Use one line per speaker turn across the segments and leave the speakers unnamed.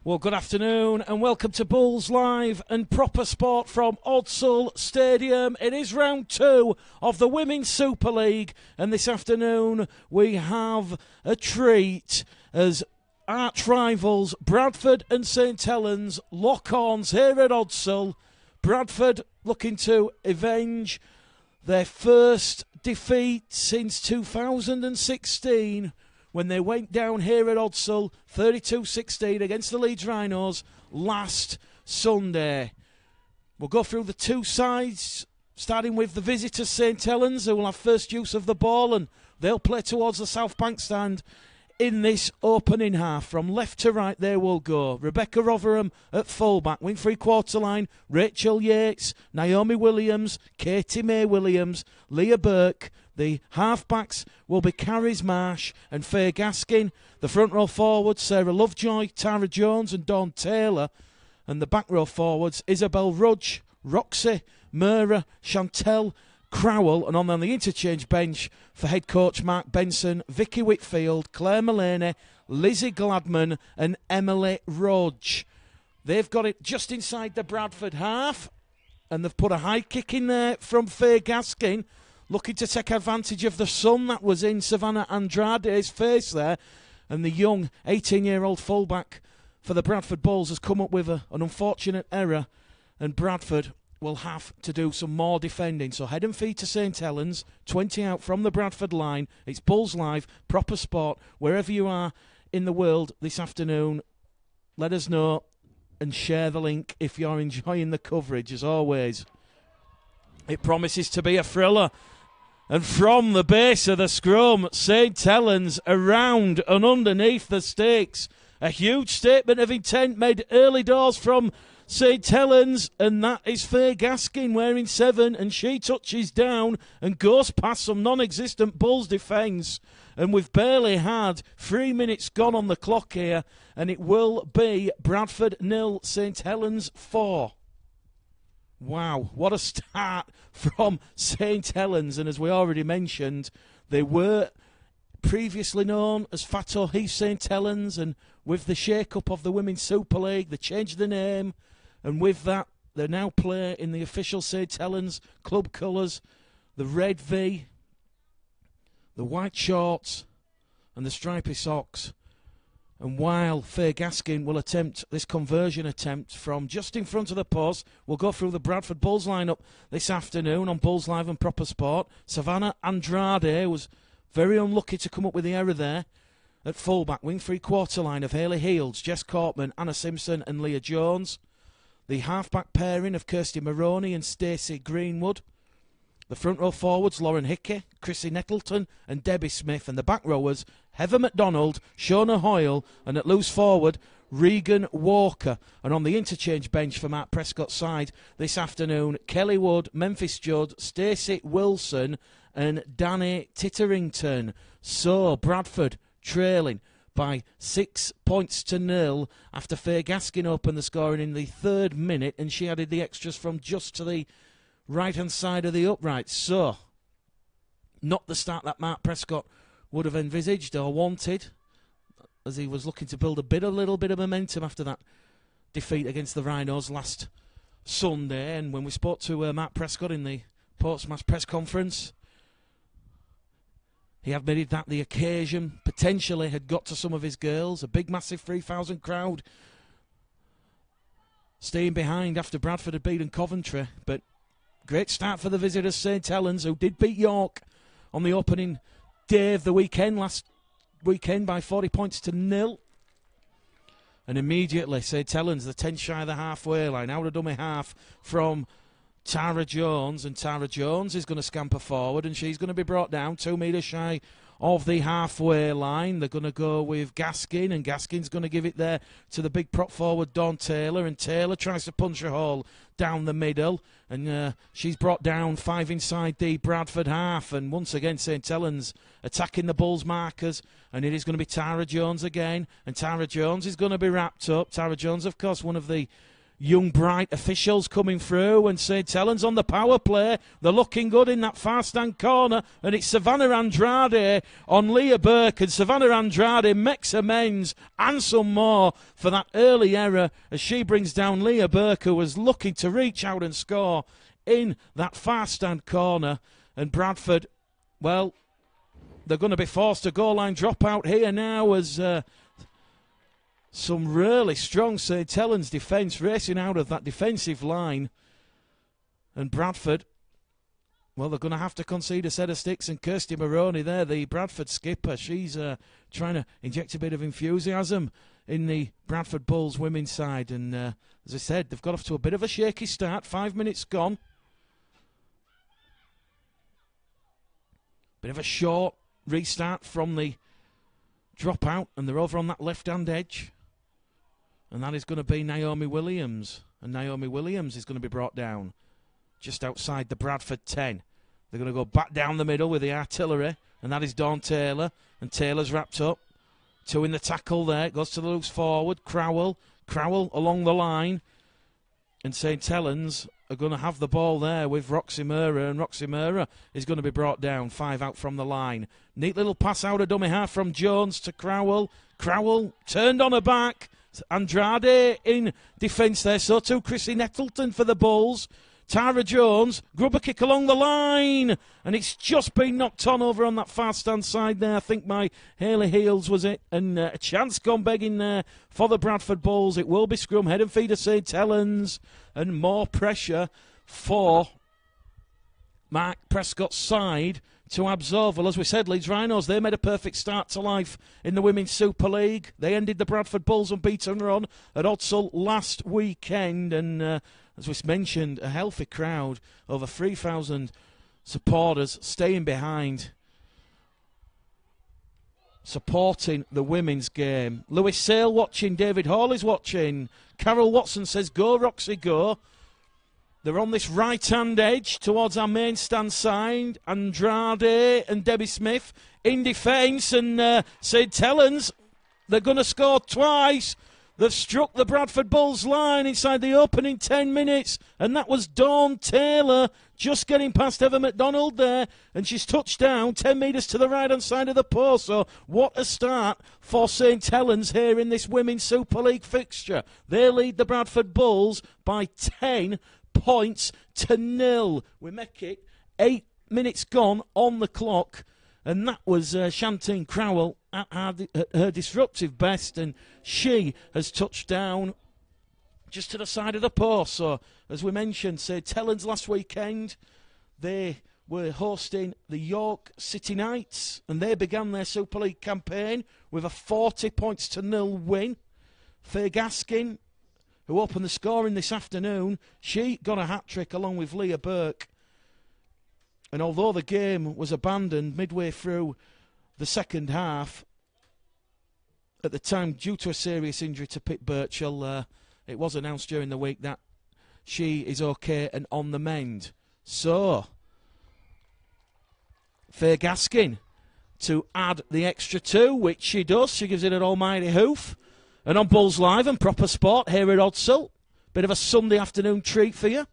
Well, good afternoon and welcome to Bulls Live and proper sport from Odsal Stadium. It is round 2 of the Women's Super League, and this afternoon we have a treat as arch rivals Bradford and St Helens lock horns here at Odsal. Bradford looking to avenge their first defeat since 2016 when they went down here at Odsal 32-16 against the Leeds Rhinos last Sunday. We'll go through the two sides, starting with the visitors St Helens, who will have first use of the ball, and they'll play towards the South Bank stand in this opening half. From left to right they will go. Rebecca Rotherham at fullback, wing three-quarter line, Rachel Yates, Naomi Williams, Katie May Williams, Leah Burke. The half-backs will be Carries Marsh and Faye Gaskin. The front row forwards, Sarah Lovejoy, Tara Jones and Dawn Taylor. And the back row forwards, Isabel Rudge, Roxy, Mura, Chantel Crowell. And on the interchange bench for head coach Mark Benson, Vicky Whitfield, Claire Mullaney, Lizzie Gladman and Emily Rodge. They've got it just inside the Bradford half. And they've put a high kick in there from Faye Gaskin, looking to take advantage of the sun that was in Savannah Andrade's face there. And the young 18-year-old fullback for the Bradford Bulls has come up with an unfortunate error. And Bradford will have to do some more defending. So head and feet to St Helens, 20 out from the Bradford line. It's Bulls Live, proper sport. Wherever you are in the world this afternoon, let us know and share the link if you're enjoying the coverage, as always. It promises to be a thriller. And from the base of the scrum, St Helens around and underneath the stakes. A huge statement of intent made early doors from St Helens, and that is Faye Gaskin wearing 7, and she touches down and goes past some non-existent Bulls defence. And we've barely had 3 minutes gone on the clock here, and it will be Bradford 0, St Helens 4. Wow, what a start from St Helens. And as we already mentioned, they were previously known as Fato Heath St Helens, and with the shake-up of the Women's Super League, they changed the name, and with that, they now play in the official St Helens club colours, the red V, the white shorts, and the stripy socks. And while Faye Gaskin will attempt this conversion attempt from just in front of the post, we'll go through the Bradford Bulls lineup this afternoon on Bulls Live and Proper Sport. Savannah Andrade was very unlucky to come up with the error there. At fullback, wing three-quarter line of Hayley Healds, Jess Cortman, Anna Simpson and Leah Jones. The half-back pairing of Kirsty Maroney and Stacey Greenwood. The front row forwards, Lauren Hickey, Chrissy Nettleton and Debbie Smith. And the back rowers, Heather McDonald, Shona Hoyle, and at loose forward, Regan Walker. And on the interchange bench for Mark Prescott's side this afternoon, Kelly Wood, Memphis Judd, Stacey Wilson and Danny Titterington. So Bradford trailing by 6 points to 0 after Faye Gaskin opened the scoring in the 3rd minute, and she added the extras from just to the right-hand side of the uprights. So, not the start that Mark Prescott would have envisaged or wanted, as he was looking to build a little bit of momentum after that defeat against the Rhinos last Sunday. And when we spoke to Mark Prescott in the post-match press conference, he admitted that the occasion potentially had got to some of his girls. A big, massive 3,000 crowd staying behind after Bradford had beaten Coventry, but great start for the visitors, St Helens, who did beat York on the opening day of the weekend, last weekend, by 40 points to 0. And immediately, St Helens, the 10 shy of the halfway line, out of dummy half from Tara Jones. And Tara Jones is going to scamper forward, and she's going to be brought down 2 metres shy of the halfway line. They're going to go with Gaskin, and Gaskin's going to give it there to the big prop forward Dawn Taylor, and Taylor tries to punch a hole down the middle, and she's brought down 5 inside the Bradford half. And once again St Helens attacking the Bulls markers, and it is going to be Tara Jones again, and Tara Jones is going to be wrapped up. Tara Jones, of course, one of the young, bright officials coming through, and St Helens on the power play. They're looking good in that far-stand corner, and it's Savannah Andrade on Leah Burke, and Savannah Andrade makes amends and some more for that early error as she brings down Leah Burke, who was looking to reach out and score in that far-stand corner. And Bradford, well, they're going to be forced to goal-line dropout here now as some really strong St Helens defence racing out of that defensive line. And Bradford, well, they're going to have to concede a set of sticks. And Kirsty Maroney there, the Bradford skipper, she's trying to inject a bit of enthusiasm in the Bradford Bulls women's side. And as I said, they've got off to a bit of a shaky start. 5 minutes gone. Bit of a short restart from the dropout, and they're over on that left-hand edge. And that is going to be Naomi Williams. And Naomi Williams is going to be brought down just outside the Bradford 10. They're going to go back down the middle with the artillery. And that is Dawn Taylor. And Taylor's wrapped up. 2 in the tackle there. It goes to the loose forward. Crowell along the line. And St Helens are going to have the ball there with Roxy Mura. And Roxy Mura is going to be brought down. 5 out from the line. Neat little pass out of dummy half from Jones to Crowell. Crowell turned on her back. Andrade in defence there, so too Chrissy Nettleton for the Bulls. Tara Jones, grubber kick along the line, and it's just been knocked on over on that far stand side there. I think my Hayley Heels was it, and a chance gone begging there for the Bradford Bulls. It will be scrum, head and feet of St Helens, and more pressure for Mark Prescott's side to absorb. Well, as we said, Leeds Rhinos, they made a perfect start to life in the Women's Super League. They ended the Bradford Bulls' unbeaten run at Odsal last weekend, and as we mentioned, a healthy crowd, over 3,000 supporters staying behind, supporting the women's game. Lewis Sale watching, David Hall is watching. Carol Watson says, "Go, Roxy, go." They're on this right-hand edge towards our main stand side. Andrade and Debbie Smith in defence. And St Helens, they're going to score twice. They've struck the Bradford Bulls line inside the opening 10 minutes. And that was Dawn Taylor just getting past Eva McDonald there. And she's touched down 10 metres to the right-hand side of the post. So what a start for St Helens here in this Women's Super League fixture. They lead the Bradford Bulls by 10 points to 0. We make it 8 minutes gone on the clock, and that was Shantine Crowell at her disruptive best, and she has touched down just to the side of the post. So, as we mentioned, St Helens last weekend, they were hosting the York City Knights, and they began their Super League campaign with a 40 points to 0 win. Faye Gaskin, who opened the scoring this afternoon, she got a hat-trick along with Leah Burke. And although the game was abandoned midway through the second half, at the time, due to a serious injury to Pip Birchall, it was announced during the week that she is okay and on the mend. So, Faye Gaskin to add the extra 2, which she does. She gives it an almighty hoof. And on Bulls Live and Proper Sport here at Odsal, bit of a Sunday afternoon treat for you.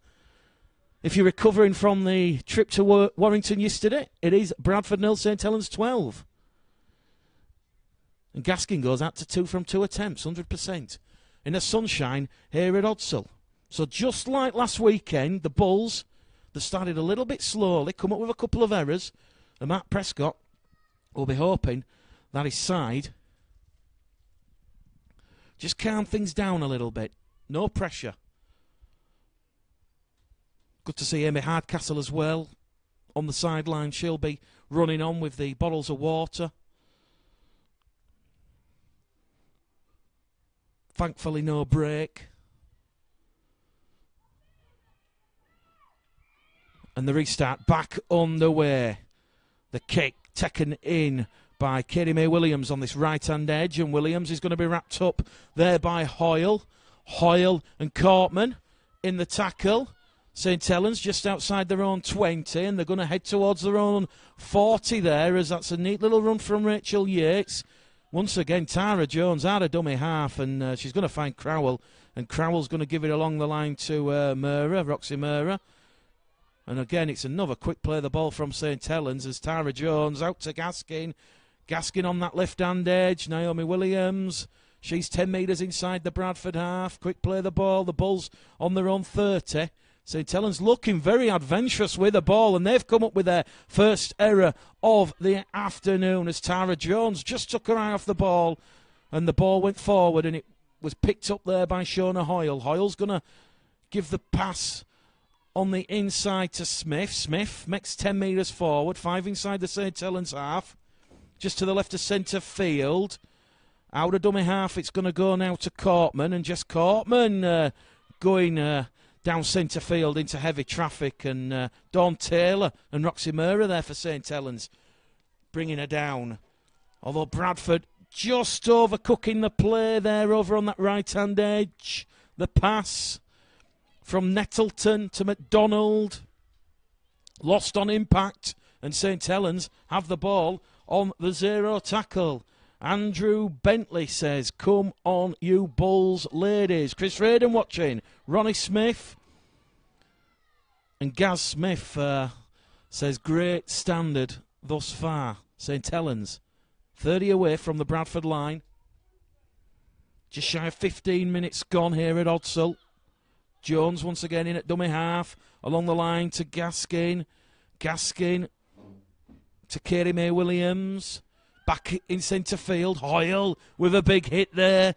If you're recovering from the trip to Warrington yesterday, it is Bradford 0, St Helens 12. And Gaskin goes out to 2 from 2 attempts, 100%. In the sunshine here at Odsal. So just like last weekend, the Bulls, they started a little bit slowly, come up with a couple of errors, and Matt Prescott will be hoping that his side just calm things down a little bit. No pressure. Good to see Amy Hardcastle as well on the sideline. She'll be running on with the bottles of water. Thankfully, no break. And the restart back underway. The kick taken in by Katie May Williams on this right-hand edge, and Williams is going to be wrapped up there by Hoyle. Hoyle and Cortman in the tackle. St Helens just outside their own 20, and they're going to head towards their own 40 there, as that's a neat little run from Rachel Yates. Once again, Tara Jones out of dummy half, and she's going to find Crowell, and Crowell's going to give it along the line to Roxy Mura. And again, it's another quick play of the ball from St Helens as Tara Jones out to Gaskin. Gaskin on that left-hand edge. Naomi Williams. She's 10 metres inside the Bradford half. Quick play of the ball. The Bulls on their own 30. St Helens looking very adventurous with the ball, and they've come up with their first error of the afternoon as Tara Jones just took her eye off the ball, and the ball went forward, and it was picked up there by Shona Hoyle. Hoyle's going to give the pass on the inside to Smith. Smith makes 10 metres forward, 5 inside the St Helens half, just to the left of centre field. Out of dummy half, it's going to go now to Cortman, and Jess Cortman going down centre field into heavy traffic, and Dawn Taylor and Roxy Mura there for St Helens, bringing her down. Although Bradford just overcooking the play there over on that right-hand edge. The pass from Nettleton to McDonald. Lost on impact, and St Helens have the ball on the 0 tackle. Andrew Bentley says, "Come on, you Bulls ladies." Chris Raden watching. Ronnie Smith. And Gaz Smith says, "Great standard thus far." St Helens 30 away from the Bradford line. Just shy of 15 minutes gone here at Odsal. Jones once again in at dummy half. Along the line to Gaskin. Gaskin to Kerry May Williams. Back in centre field. Hoyle with a big hit there.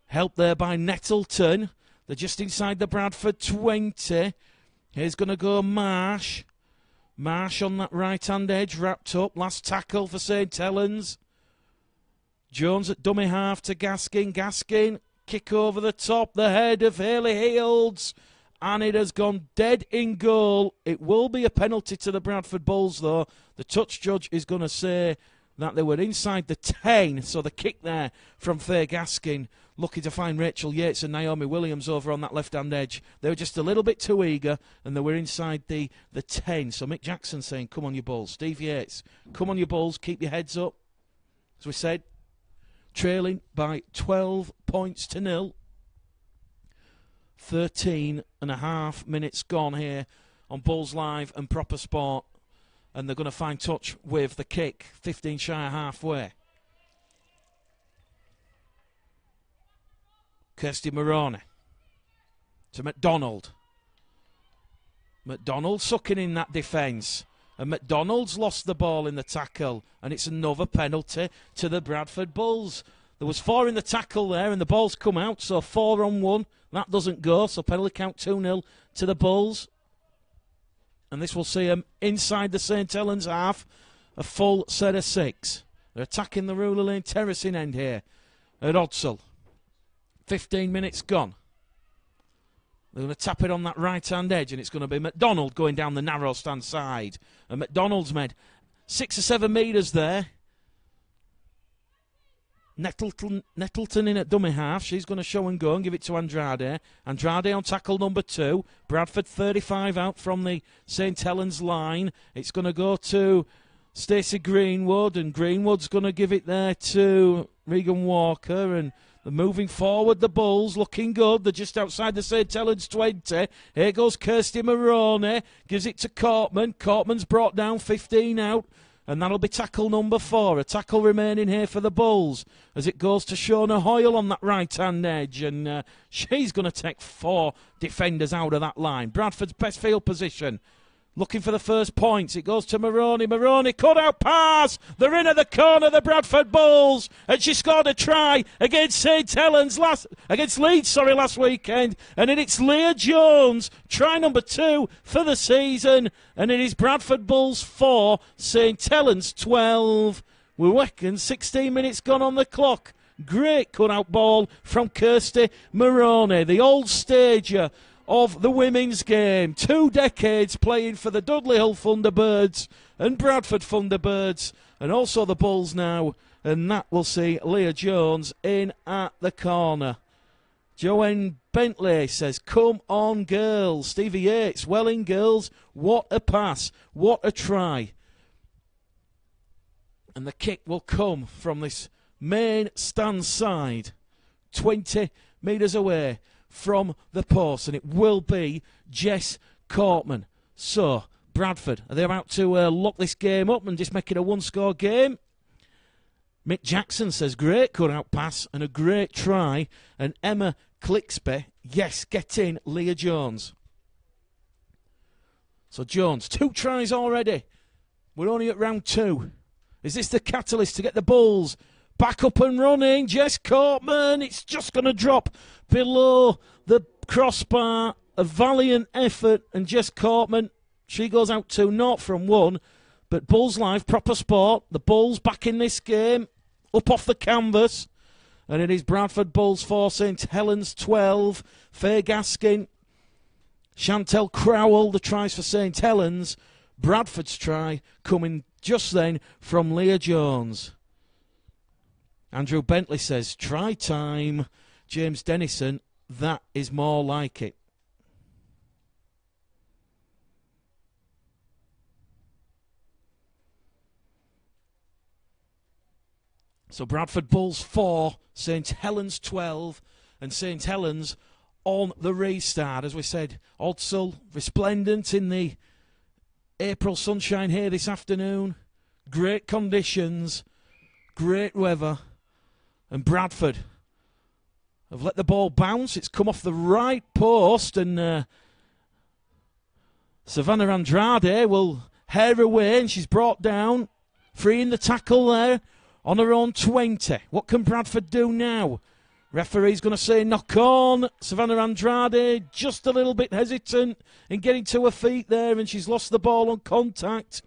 Helped there by Nettleton. They're just inside the Bradford 20. Here's going to go Marsh. Marsh on that right-hand edge. Wrapped up. Last tackle for St Helens. Jones at dummy half to Gaskin. Gaskin. Kick over the top, the head of Hayley Healds, and it has gone dead in goal. It will be a penalty to the Bradford Bulls, though. The touch judge is going to say that they were inside the 10, so the kick there from Faye Gaskin, looking to find Rachel Yates and Naomi Williams over on that left-hand edge. They were just a little bit too eager, and they were inside the 10. So Mick Jackson saying, "Come on, you Bulls." Steve Yates, "Come on, you Bulls, keep your heads up." As we said, trailing by 12 points to 0. 13 and a half minutes gone here on Bulls Live and Proper Sport. And they're going to find touch with the kick. 15 shy of halfway. Kirsty Maroney to McDonald. McDonald sucking in that defence. And McDonald's lost the ball in the tackle, and it's another penalty to the Bradford Bulls. There was 4 in the tackle there, and the ball's come out, so 4 on 1. That doesn't go, so penalty count 2-0 to the Bulls. And this will see them inside the St Helens half, a full set of 6. They're attacking the Ruler Lane terracing end here at Odsal. 15 minutes gone. They're going to tap it on that right-hand edge, and it's going to be McDonald going down the narrow stand side. And McDonald's made 6 or 7 metres there. Nettleton in at dummy half. She's going to show and go and give it to Andrade. Andrade on tackle number 2. Bradford 35 out from the St Helens line. It's going to go to Stacey Greenwood, and Greenwood's going to give it there to Regan Walker, and they're moving forward, the Bulls, looking good. They're just outside the St Helens 20. Here goes Kirsty Maroney. Gives it to Cortman. Cortman's brought down, 15 out. And that'll be tackle number 4. A tackle remaining here for the Bulls as it goes to Shona Hoyle on that right-hand edge. And she's going to take 4 defenders out of that line. Bradford's best field position. Looking for the first points. It goes to Maroney. Maroney, cut out pass. They're in at the corner, the Bradford Bulls. And she scored a try against St Helens against Leeds, last weekend. And then it's Leah Jones, try number 2 for the season. And it is Bradford Bulls 4, St Helens 12. We reckon 16 minutes gone on the clock. Great cut-out ball from Kirsty Maroney, the old stager of the women's game. 2 decades playing for the Dudley Hill Thunderbirds and Bradford Thunderbirds, and also the Bulls now. And that will see Leah Jones in at the corner. Joanne Bentley says, "Come on, girls." Stevie Yates, well in, girls. What a pass. What a try. And the kick will come from this main stand side, 20 metres away from the post, and it will be Jess Cortman. So, Bradford, are they about to lock this game up and just make it a one-score game? Mick Jackson says, great cut-out pass and a great try. And Emma Clixby, yes, get in, Leah Jones. So Jones, 2 tries already. We're only at round 2. Is this the catalyst to get the Bulls back up and running? Jess Cortman, it's just going to drop below the crossbar. A valiant effort, and Jess Cortman, she goes out 2-0 from 1. But Bulls Live, proper sport. The Bulls back in this game, up off the canvas. And it is Bradford Bulls 4, St Helens 12. Faye Gaskin, Chantel Crowell, the tries for St Helens. Bradford's try coming just then from Leah Jones. Andrew Bentley says, try time. James Dennison, that is more like it. So Bradford Bulls 4, St Helens 12, and St Helens on the restart. As we said, Odsal resplendent in the April sunshine here this afternoon. Great conditions, great weather, and Bradford have let the ball bounce. It's come off the right post, and Savannah Andrade will hair away, and she's brought down, freeing the tackle there. On her own 20. What can Bradford do now? Referee's going to say knock on. Savannah Andrade just a little bit hesitant in getting to her feet there, and she's lost the ball on contact.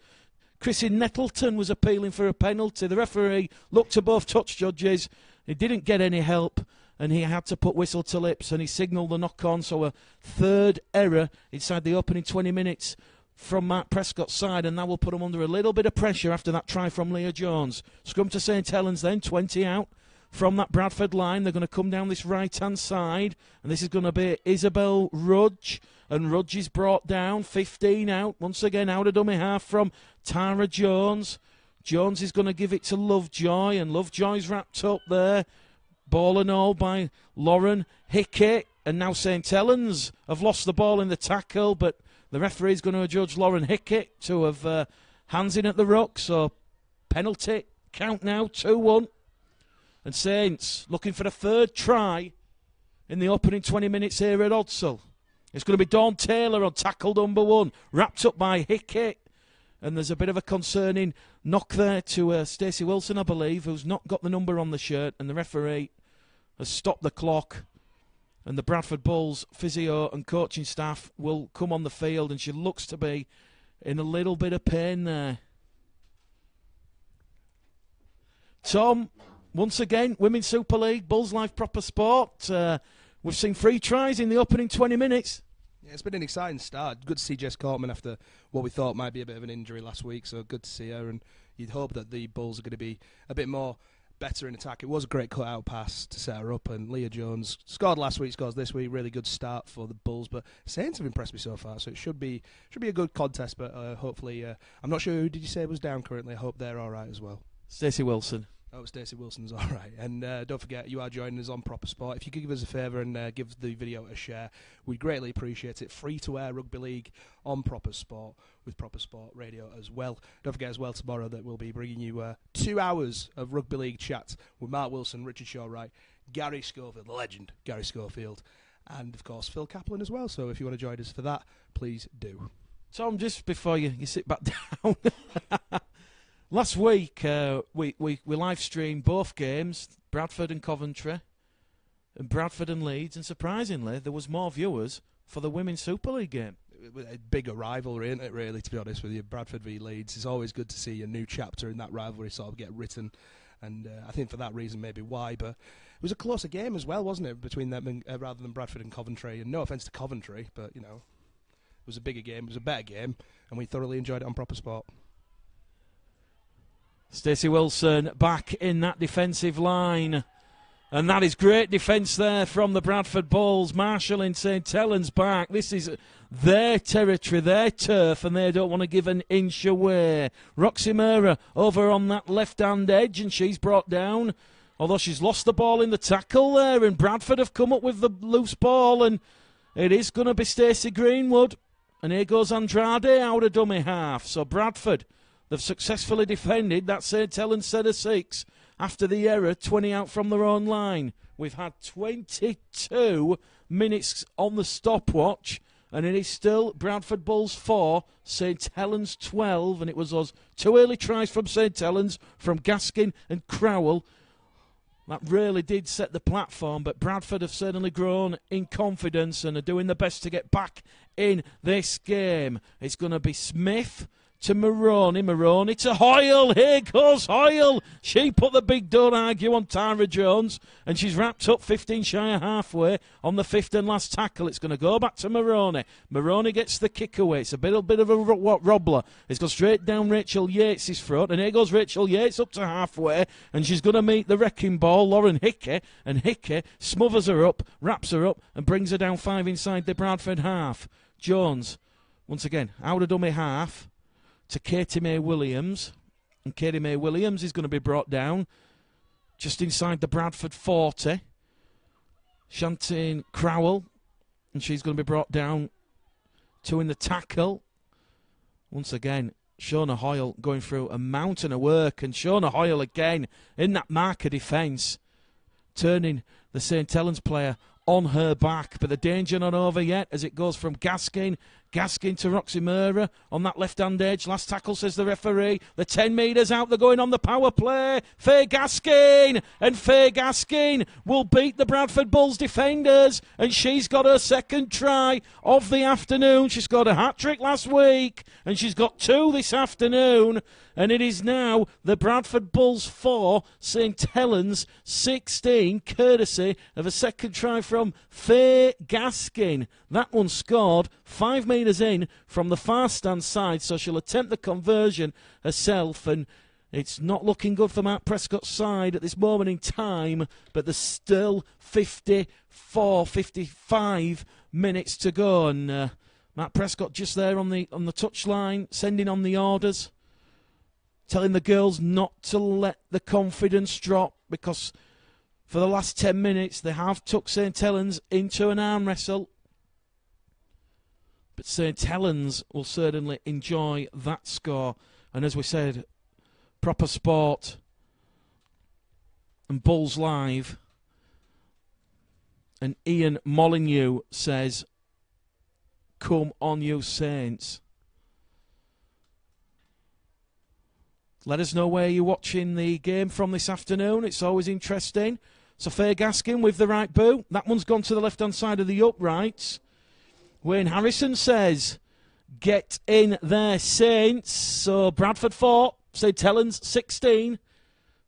Chrissy Nettleton was appealing for a penalty. The referee looked to both touch judges. He didn't get any help, and he had to put whistle to lips, and he signalled the knock on. So a third error inside the opening 20 minutes from Mark Prescott's side, and that will put them under a little bit of pressure after that try from Leah Jones. Scrum to St Helens then, 20 out from that Bradford line. They're going to come down this right-hand side, and this is going to be Isabel Rudge, and Rudge is brought down, 15 out, once again out of dummy half from Tara Jones. Jones is going to give it to Lovejoy, and Lovejoy's wrapped up there, ball and all by Lauren Hickey, and now St Helens have lost the ball in the tackle, but the referee's going to adjudge Lauren Hickey to have hands in at the ruck, so penalty count now, 2-1. And Saints looking for a third try in the opening 20 minutes here at Odsal. It's going to be Dawn Taylor on tackle number 1, wrapped up by Hickey. And there's a bit of a concerning knock there to Stacey Wilson, I believe, who's not got the number on the shirt, and the referee has stopped the clock. And the Bradford Bulls physio and coaching staff will come on the field, and she looks to be in a little bit of pain there. Tom, once again, Women's Super League, Bulls Live proper sport. We've seen 3 tries in the opening 20 minutes.
Yeah, it's been an exciting start. Good to see Jess Cortman after what we thought might be a bit of an injury last week, so good to see her, and you'd hope that the Bulls are going to be a bit more better in attack. It was a great cut-out pass to set her up, and Leah Jones scored last week, scores this week. Really good start for the Bulls, but Saints have impressed me so far, so it should be a good contest, but hopefully, I'm not sure who did you say was down currently. I hope they're all right as well.
Stacey Wilson.
Oh, Stacey Wilson's all right. And don't forget, you are joining us on Proper Sport. If you could give us a favour and give the video a share, we'd greatly appreciate it. Free-to-air rugby league on Proper Sport with Proper Sport Radio as well. Don't forget as well tomorrow that we'll be bringing you 2 hours of rugby league chat with Mark Wilson, Richard Shaw-Wright, Gary Schofield, the legend Gary Schofield, and, of course, Phil Kaplan as well. So if you want to join us for that, please do.
Tom, just before you sit back down... Last week, we live streamed both games, Bradford and Coventry, and Bradford and Leeds, and surprisingly, there was more viewers for the Women's Super League game.
A bigger rivalry, isn't it, really, to be honest with you? Bradford v Leeds. It's always good to see a new chapter in that rivalry sort of get written, and I think for that reason maybe why, but it was a closer game as well, wasn't it, between them and, rather than Bradford and Coventry, and no offence to Coventry, but, you know, it was a bigger game, it was a better game, and we thoroughly enjoyed it on Proper Sport.
Stacey Wilson back in that defensive line. And that is great defence there from the Bradford Bulls. Marshalling St Helens back. This is their territory, their turf, and they don't want to give an inch away. Roxy Mura over on that left-hand edge, and she's brought down. Although she's lost the ball in the tackle there, and Bradford have come up with the loose ball, and it is going to be Stacey Greenwood. And here goes Andrade out of dummy half. So Bradford, they've successfully defended that St Helens set of 6 after the error, 20 out from their own line. We've had 22 minutes on the stopwatch, and it is still Bradford Bulls 4, St Helens 12, and it was those 2 early tries from St Helens, from Gaskin and Crowell. That really did set the platform, but Bradford have certainly grown in confidence and are doing their best to get back in this game. It's going to be Smith to Maroney to Hoyle. Here goes Hoyle. She put the big don't argue on Tara Jones, and she's wrapped up 15 shy of halfway on the 5th and last tackle. It's going to go back to Maroney. Maroney gets the kick away. It's a bit of a robbler. It's gone straight down Rachel Yates' front, and here goes Rachel Yates up to halfway, and she's going to meet the wrecking ball, Lauren Hickey, and Hickey smothers her up, wraps her up, and brings her down 5 inside the Bradford half. Jones, once again, out of dummy half, to Katie May Williams, and Katie May Williams is going to be brought down just inside the Bradford 40. Shantine Crowell, and she's going to be brought down 2 in the tackle. Once again, Shona Hoyle going through a mountain of work, and Shona Hoyle again in that marker defence, turning the St Helens player on her back, but the danger not over yet as it goes from Gaskin to Roxy Mura on that left-hand edge. Last tackle, says the referee. The 10 metres out, they're going on the power play. Faye Gaskin, and Faye Gaskin will beat the Bradford Bulls defenders, and she's got her second try of the afternoon. She scored a hat-trick last week, and she's got 2 this afternoon, and it is now the Bradford Bulls 4, St Helens 16, courtesy of a second try from Faye Gaskin. That one scored 5 metres in from the far stand side, so she'll attempt the conversion herself, and it's not looking good for Mark Prescott's side at this moment in time, but there's still 55 minutes to go, and Mark Prescott just there on the touchline, sending on the orders, telling the girls not to let the confidence drop, because for the last 10 minutes they have took St Helens into an arm wrestle. But St Helens will certainly enjoy that score. And as we said, Proper Sport and Bulls Live, and Ian Molyneux says, "Come on, you Saints." Let us know where you're watching the game from this afternoon. It's always interesting. So Faye Gaskin with the right boot. That one's gone to the left-hand side of the uprights. Wayne Harrison says, "Get in there, Saints." So Bradford 4, St Helens 16.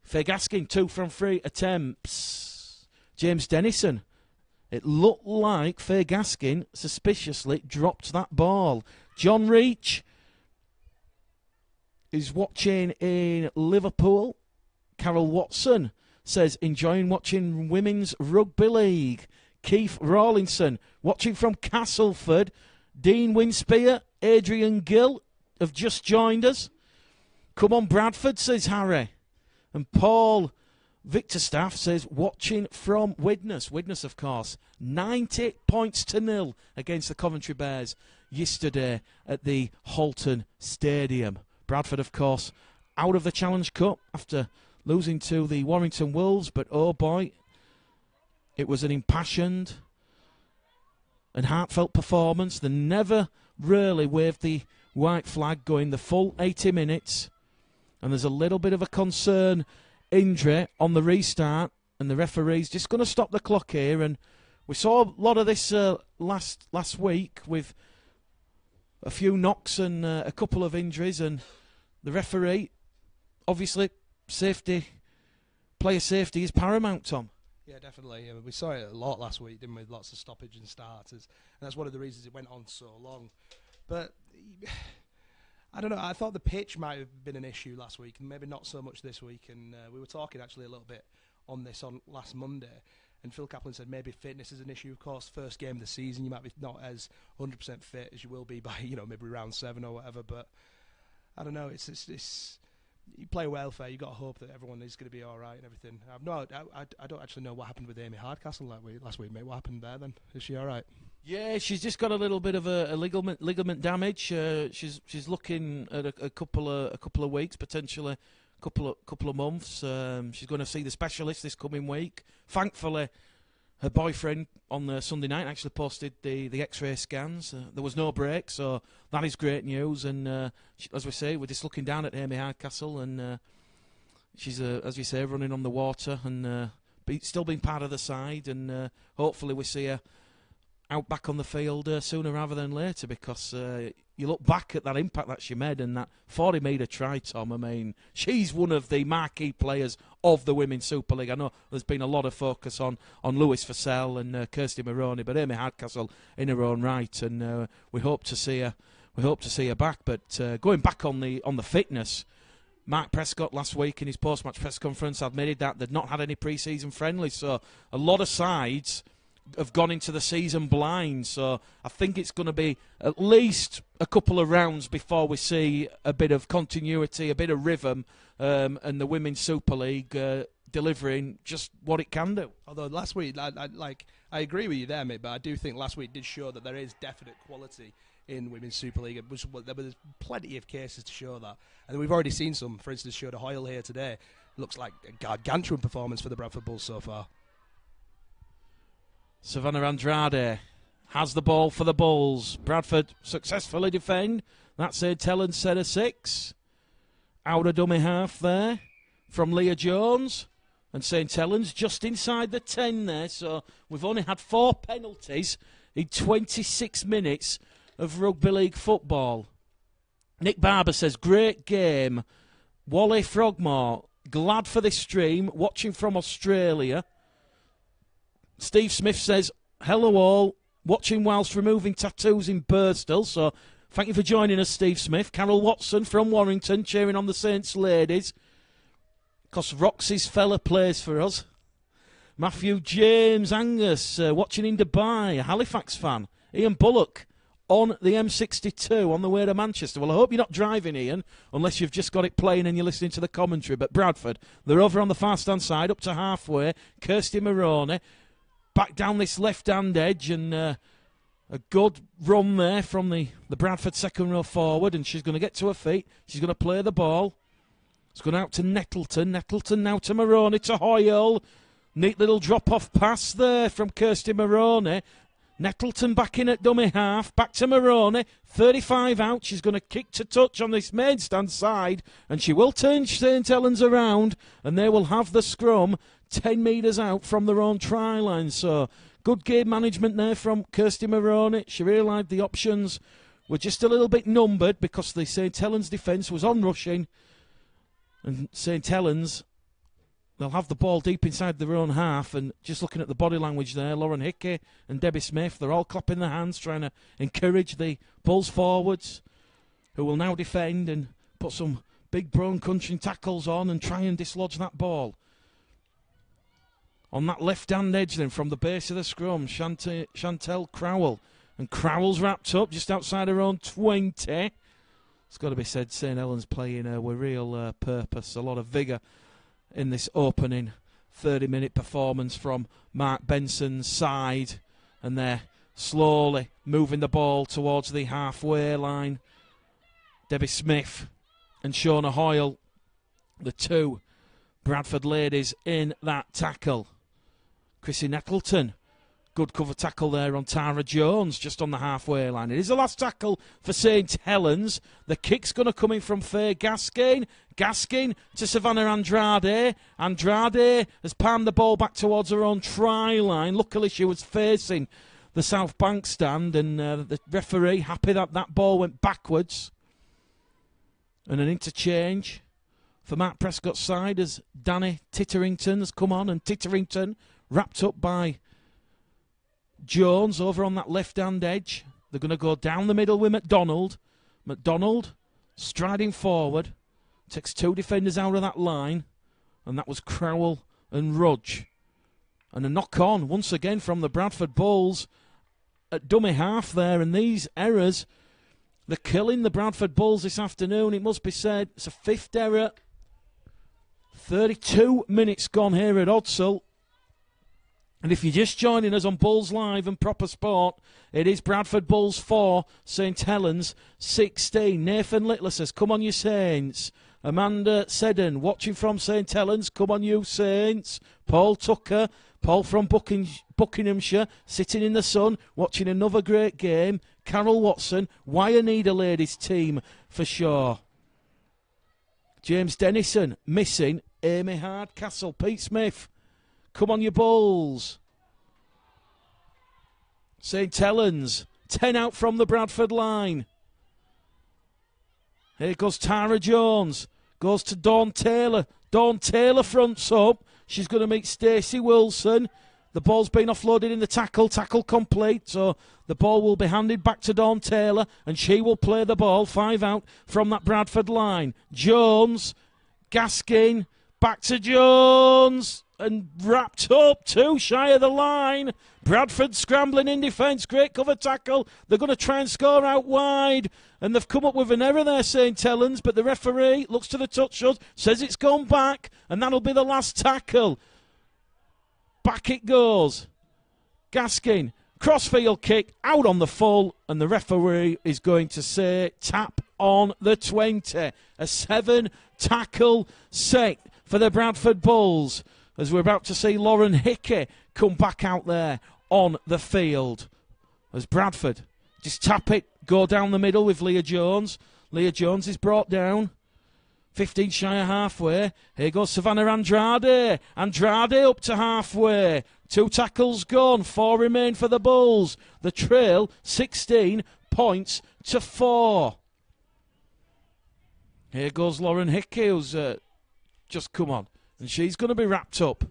Faye Gaskin 2 from 3 attempts. James Dennison, it looked like Faye Gaskin suspiciously dropped that ball. John Reach is watching in Liverpool. Carol Watson says, enjoying watching Women's Rugby League. Keith Rawlinson watching from Castleford. Dean Winspear, Adrian Gill have just joined us. Come on, Bradford, says Harry. And Paul Victorstaff says, watching from Widnes. Widnes, of course, 90 points to 0 against the Coventry Bears yesterday at the Halton Stadium. Bradford, of course, out of the Challenge Cup after losing to the Warrington Wolves, but oh boy, it was an impassioned and heartfelt performance. They never really waved the white flag going the full 80 minutes, and there's a little bit of a concern injury on the restart, and the referee's just going to stop the clock here. And we saw a lot of this last week with a few knocks and a couple of injuries, and the referee, obviously, player safety is paramount, Tom.
Yeah, definitely. I mean, we saw it a lot last week, didn't we? Lots of stoppage and starters, and that's one of the reasons it went on so long. But I don't know. I thought the pitch might have been an issue last week, and maybe not so much this week. And we were talking actually a little bit on this on last Monday, and Phil Kaplan said maybe fitness is an issue. Of course, first game of the season, you might be not as 100% fit as you will be by maybe round 7 or whatever. But I don't know. It's you play welfare. You got to hope that everyone is going to be all right and everything. I don't actually know what happened with Amy Hardcastle last week, mate. What happened there then? Is she all right?
Yeah, she's just got a little bit of a ligament damage. She's looking at a couple of weeks, potentially couple of months. She's going to see the specialist this coming week. Thankfully, her boyfriend on the Sunday night actually posted the X-ray scans. There was no break, so that is great news. And as we say, we're just looking down at Amy Hardcastle, and she's, as you say, running on the water and still being part of the side. And hopefully we see her out back on the field sooner rather than later, because you look back at that impact that she made and that 40-metre try, Tom. I mean, she's one of the marquee players of the Women's Super League. I know there's been a lot of focus on Lewis Fussell and Kirsty Maroney, but Amy Hardcastle in her own right, and we hope to see her. We hope to see her back. But going back on the fitness, Mark Prescott last week in his post-match press conference admitted that they'd not had any pre-season friendlies, so a lot of sides have gone into the season blind, so I think it's going to be at least a couple of rounds before we see a bit of continuity, a bit of rhythm, and the Women's Super League delivering just what it can do.
Although last week, I agree with you there, mate, but I do think last week did show that there is definite quality in Women's Super League. There was plenty of cases to show that, and we've already seen some. For instance, showed a Hoyle here today. Looks like a gargantuan performance for the Bradford Bulls so far.
Savannah Andrade has the ball for the Bulls. Bradford successfully defend. That's St Helens set of 6. Out of dummy half there from Leah Jones. And St Helens just inside the 10 there. So we've only had 4 penalties in 26 minutes of rugby league football. Nick Barber says, great game. Wally Frogmore, glad for this stream, watching from Australia. Steve Smith says, hello all, watching whilst removing tattoos in Birstall. So thank you for joining us, Steve Smith. Carol Watson from Warrington, cheering on the Saints ladies, because Roxy's fella plays for us. Matthew James Angus, watching in Dubai, a Halifax fan. Ian Bullock on the M62 on the way to Manchester. Well, I hope you're not driving, Ian, unless you've just got it playing and you're listening to the commentary. But Bradford, they're over on the far-stand side, up to halfway. Kirsty Maroney back down this left-hand edge, and a good run there from the Bradford second row forward, and she's going to get to her feet. She's going to play the ball. It's gone out to Nettleton. Nettleton now to Maroney, to Hoyle. Neat little drop-off pass there from Kirsty Maroney. Nettleton back in at dummy half. Back to Maroney. 35 out. She's going to kick to touch on this main stand side, and she will turn St Helens around, and they will have the scrum 10 metres out from their own try line. So good game management there from Kirsty Maroney. She realised the options were just a little bit numbered because the St Helens defence was on rushing, and St Helens, they'll have the ball deep inside their own half. And just looking at the body language there, Lauren Hickey and Debbie Smith, they're all clapping their hands, trying to encourage the Bulls forwards, who will now defend and put some big brown country tackles on and try and dislodge that ball. On that left-hand edge then, from the base of the scrum, Chantel Crowell. And Crowell's wrapped up just outside her own 20. It's got to be said, St Helens playing with real purpose, a lot of vigour in this opening 30-minute performance from Mark Benson's side. And they're slowly moving the ball towards the halfway line. Debbie Smith and Shauna Hoyle, the two Bradford ladies in that tackle. Chrissy Nettleton, good cover tackle there on Tara Jones, just on the halfway line. It is the last tackle for St Helens. The kick's going to come in from Faye Gaskin. Gaskin to Savannah Andrade. Andrade has palmed the ball back towards her own try line. Luckily, she was facing the South Bank stand, and the referee happy that that ball went backwards. And an interchange for Mark Prescott's side as Danny Titterington has come on, and Titterington wrapped up by Jones over on that left-hand edge. They're going to go down the middle with McDonald. McDonald striding forward, takes 2 defenders out of that line, and that was Crowell and Rudge. And a knock-on once again from the Bradford Bulls at dummy half there, and these errors, they're killing the Bradford Bulls this afternoon, it must be said. It's a 5th error 32 minutes gone here at Odsal. And if you're just joining us on Bulls Live and Proper Sport, it is Bradford Bulls 4, St Helens 16. Nathan Littler says, come on you Saints. Amanda Seddon, watching from St Helens, come on you Saints. Paul Tucker, Paul from Buckinghamshire, sitting in the sun, watching another great game. Carol Watson, why I need a ladies team for sure. James Dennison, missing. Amy Hardcastle, Pete Smith, come on you Bulls. St Helens, 10 out from the Bradford line. Here goes Tara Jones, goes to Dawn Taylor. Dawn Taylor fronts up. She's going to meet Stacey Wilson. The ball's been offloaded in the tackle complete, so the ball will be handed back to Dawn Taylor, and she will play the ball, 5 out from that Bradford line. Jones, Gaskin, back to Jones, and wrapped up, 2 shy of the line. Bradford scrambling in defence, great cover tackle. They're going to try and score out wide, and they've come up with an error there, St Helens, but the referee looks to the touch shot, says it's gone back, and that'll be the last tackle. Back it goes. Gaskin, crossfield kick, out on the full, and the referee is going to say tap on the 20. A 7-tackle set for the Bradford Bulls, as we're about to see Lauren Hickey come back out there on the field. As Bradford just tap it, go down the middle with Leah Jones. Leah Jones is brought down. 15 shy of halfway. Here goes Savannah Andrade. Andrade up to halfway. 2 tackles gone. 4 remain for the Bulls. The trail, 16 points to 4. Here goes Lauren Hickey, who's just come on. And she's going to be wrapped up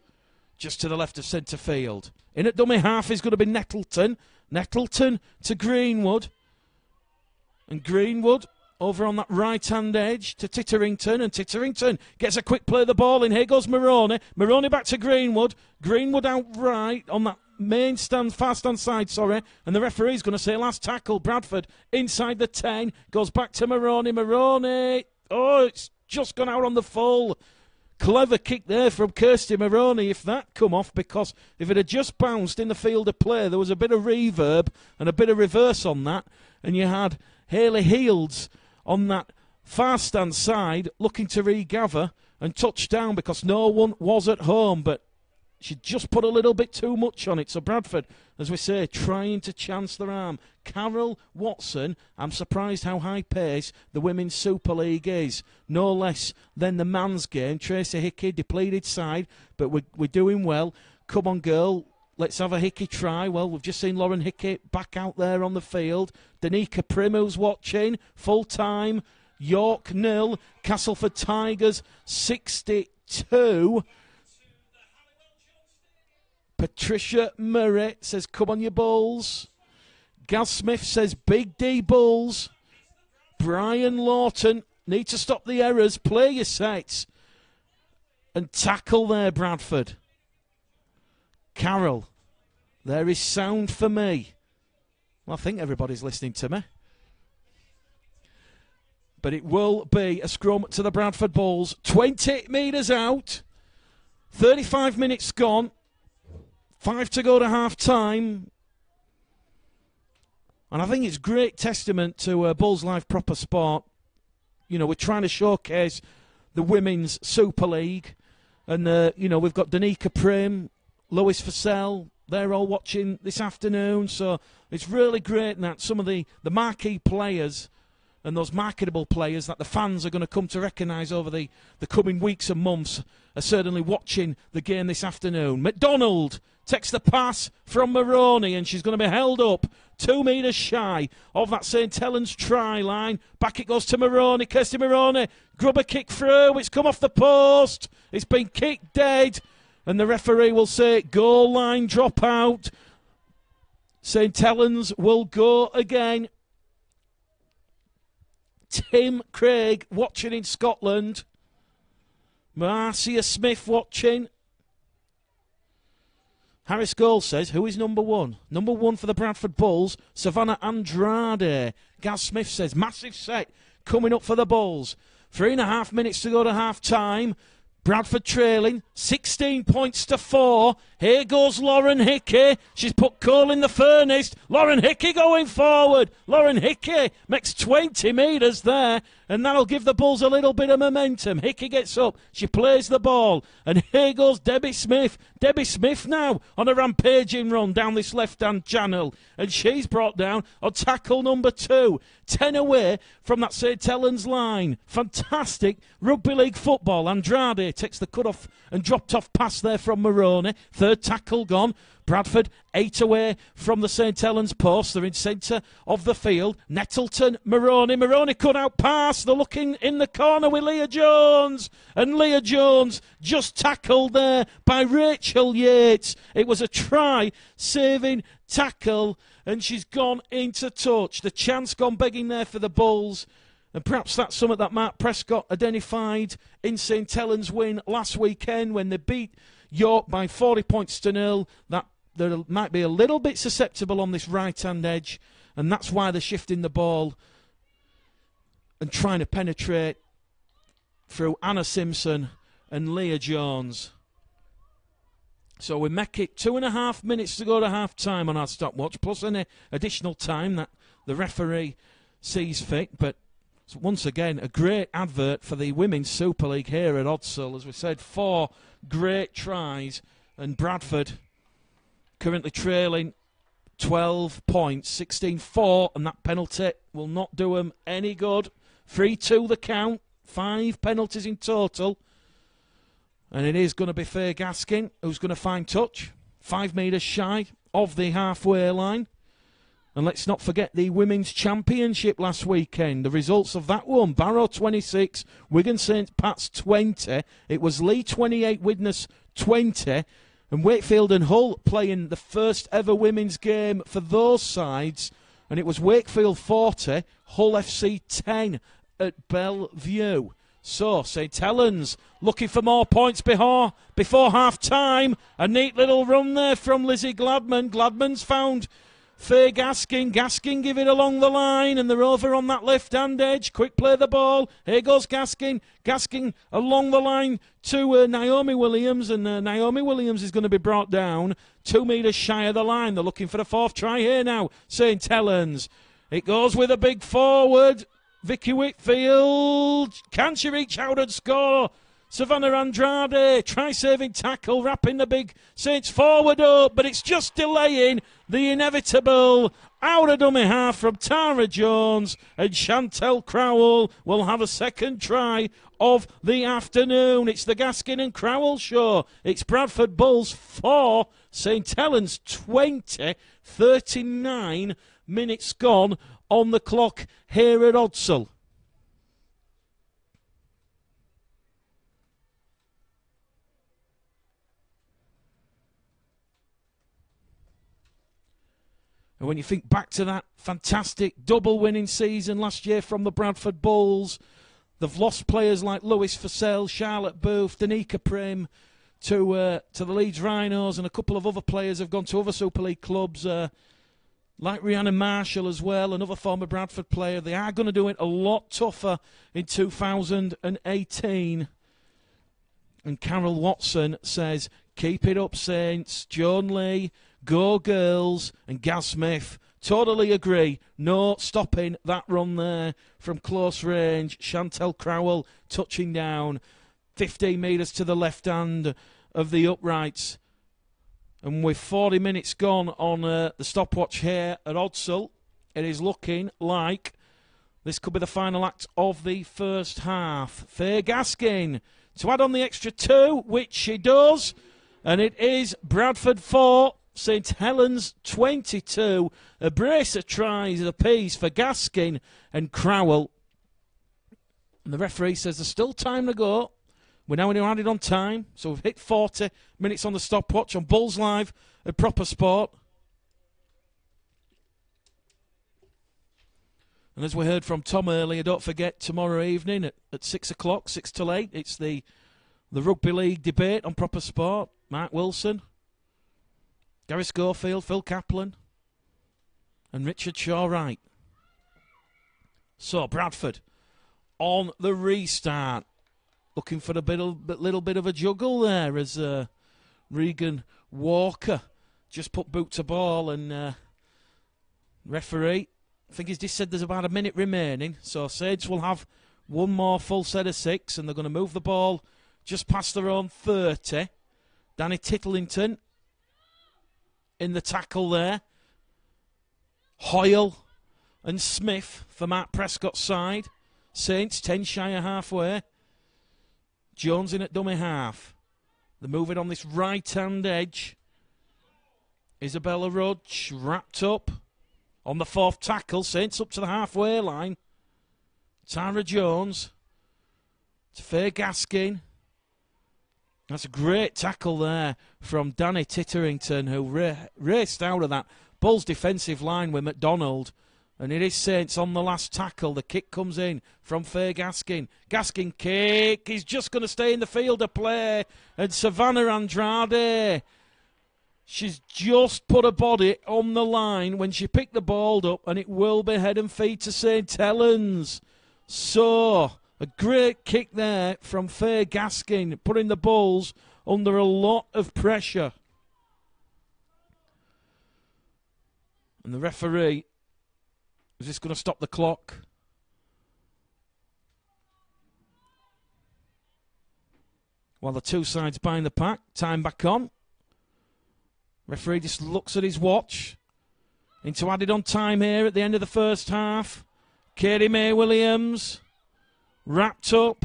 just to the left of centre field. In at dummy half is going to be Nettleton. Nettleton to Greenwood. And Greenwood over on that right-hand edge to Titterington, and Titterington gets a quick play of the ball in. Here goes Maroney. Maroney back to Greenwood. Greenwood out right on that main stand, far stand side, and the referee's going to say last tackle. Bradford inside the 10, goes back to Maroney. Maroney, oh, it's just gone out on the full. Clever kick there from Kirsty Maroney, if that come off, because if it had just bounced in the field of play, there was a bit of reverb and a bit of reverse on that, and you had Hayley Healds on that far stand side looking to regather and touch down because no one was at home, but she just put a little bit too much on it. So Bradford, as we say, trying to chance their arm. Carol Watson, I'm surprised how high pace the Women's Super League is. No less than the man's game. Tracy Hickey, depleted side, but we're doing well. Come on, girl. Let's have a Hickey try. Well, we've just seen Lauren Hickey back out there on the field. Danica Prim, who's watching, full time. York 0, Castleford Tigers 62. Patricia Murray says, come on, you Bulls. Gaz Smith says, Big D Bulls. Brian Lawton, need to stop the errors. Play your sets. And tackle there, Bradford. Carol, there is sound for me. Well, I think everybody's listening to me. But it will be a scrum to the Bradford Bulls. 20 metres out. 35 minutes gone. 5 to go to half-time. And I think it's great testament to Bulls Live Proper Sport. You know, we're trying to showcase the Women's Super League. And, you know, we've got Danica Prim, Lois Fussell. They're all watching this afternoon. So it's really great that some of the marquee players and those marketable players that the fans are going to come to recognise over the coming weeks and months are certainly watching the game this afternoon. McDonald takes the pass from Maroney, and she's going to be held up 2 metres shy of that St Helens try line. Back it goes to Maroney. Kirsty Maroney, grubber kick through. It's come off the post. It's been kicked dead. And the referee will say goal line drop out. St Helens will go again. Tim Craig watching in Scotland. Marcia Smith watching. Harris Gold says, who is number 1? Number 1 for the Bradford Bulls, Savannah Andrade. Gaz Smith says, massive set coming up for the Bulls. 3.5 minutes to go to half-time. Bradford trailing 16 points to 4. Here goes Lauren Hickey. She's put coal in the furnace. Lauren Hickey going forward. Lauren Hickey makes 20 metres there, and that'll give the Bulls a little bit of momentum. Hickey gets up. She plays the ball, and here goes Debbie Smith. Debbie Smith now on a rampaging run down this left-hand channel, and she's brought down on tackle number 2. 10 away from that St. Helens line. Fantastic rugby league football. Andrade takes the cut-off and dropped-off pass there from Maroney. Third tackle gone. Bradford 8 away from the St. Helens post. They're in centre of the field. Nettleton, Maroney. Maroney cut out pass. They're looking in the corner with Leah Jones. And Leah Jones just tackled there by Rachel Yates. It was a try-saving tackle, and she's gone into touch. The chance gone begging there for the Bulls. And perhaps that's something that Mark Prescott identified in St. Helens' win last weekend when they beat York by 40 points to 0. That they might be a little bit susceptible on this right-hand edge, and that's why they're shifting the ball and trying to penetrate through Anna Simpson and Leah Jones. So we make it 2.5 minutes to go to half-time on our stopwatch, plus any additional time that the referee sees fit. But once again, a great advert for the Women's Super League here at Odsal. As we said, 4 great tries, and Bradford currently trailing 12 points, 16-4, and that penalty will not do them any good. 3-2 the count, 5 penalties in total. And it is going to be Faye Gaskin who's going to find touch, 5 metres shy of the halfway line. And let's not forget the Women's Championship last weekend. The results of that one, Barrow 26, Wigan St Pat's 20. It was Lee 28, Widnes 20. And Wakefield and Hull playing the first ever women's game for those sides. And it was Wakefield 40, Hull FC 10 at Bellevue. So, St Helens looking for more points before half-time. A neat little run there from Lizzie Gladman. Gladman's found Faye Gaskin. Gaskin give it along the line, and they're over on that left-hand edge. Quick play the ball. Here goes Gaskin. Gaskin along the line to Naomi Williams, and Naomi Williams is going to be brought down 2 metres shy of the line. They're looking for the 4th try here now, St Helens. It goes with a big forward. Vicky Whitfield, can she reach out and score? Savannah Andrade, try-saving tackle, wrapping the big Saints forward up, but it's just delaying the inevitable out of dummy half from Tara Jones, and Chantel Crowell will have a second try of the afternoon. It's the Gaskin and Crowell show. It's Bradford Bulls 4, St Helens 20, 39 minutes gone on the clock here at Odsal. And when you think back to that fantastic double winning season last year from the Bradford Bulls, they've lost players like Lewis Fussell, Charlotte Booth, Danica Prim to the Leeds Rhinos, and a couple of other players have gone to other Super League clubs, like Rhiannon Marshall as well, another former Bradford player. They are going to do it a lot tougher in 2018. And Carol Watson says, keep it up, Saints. Joan Lee, go girls. And Gaz Smith, totally agree. No stopping that run there from close range. Chantel Crowell touching down 15 metres to the left hand of the uprights. And with 40 minutes gone on the stopwatch here at Odsal, it is looking like this could be the final act of the first half. Faye Gaskin to add on the extra 2, which she does. And it is Bradford 4, St Helens 22. A brace of tries apiece for Gaskin and Crowell. And the referee says there's still time to go. We're now added on time, so we've hit 40 minutes on the stopwatch on Bulls Live at Proper Sport. And as we heard from Tom earlier, don't forget tomorrow evening at 6 o'clock, 6 till 8, it's the Rugby League debate on Proper Sport. Mark Wilson, Gary Schofield, Phil Kaplan, and Richard Shaw-Wright. So Bradford on the restart. looking for a little bit of a juggle there as Regan Walker just put boot to ball, and referee, I think he's just said there's about a minute remaining, so Saints will have one more full set of 6, and they're going to move the ball just past their own 30. Danny Tittlington in the tackle there. Hoyle and Smith for Mark Prescott's side. Saints 10 shy of halfway. Jones in at dummy half. They're moving on this right-hand edge. Isabella Rudge wrapped up on the 4th tackle. Saints up to the halfway line. Tara Jones to Faye Gaskin. That's a great tackle there from Danny Titterington, who raced out of that Bulls defensive line with McDonald. And it is Saints on the last tackle. The kick comes in from Faye Gaskin. Gaskin kick. He's just going to stay in the field of play. And Savannah Andrade, she's just put her body on the line when she picked the ball up, and it will be head and feet to St. Helens. So, a great kick there from Faye Gaskin, putting the Bulls under a lot of pressure. And the referee is just going to stop the clock. While the two sides bind the pack, time back on. Referee just looks at his watch. Into added on time here at the end of the first half. Katie May Williams wrapped up.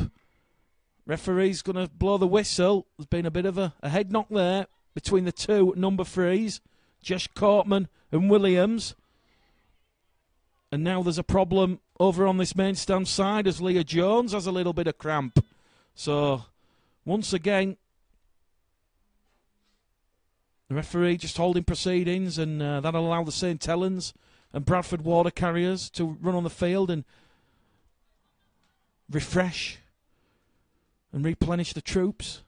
Referee's going to blow the whistle. There's been a bit of a head knock there between the two number 3s, Josh Cortman and Williams. And now there's a problem over on this main stand side as Leah Jones has a little bit of cramp. So, once again, the referee just holding proceedings, and that'll allow the St. Helens and Bradford water carriers to run on the field and refresh and replenish the troops.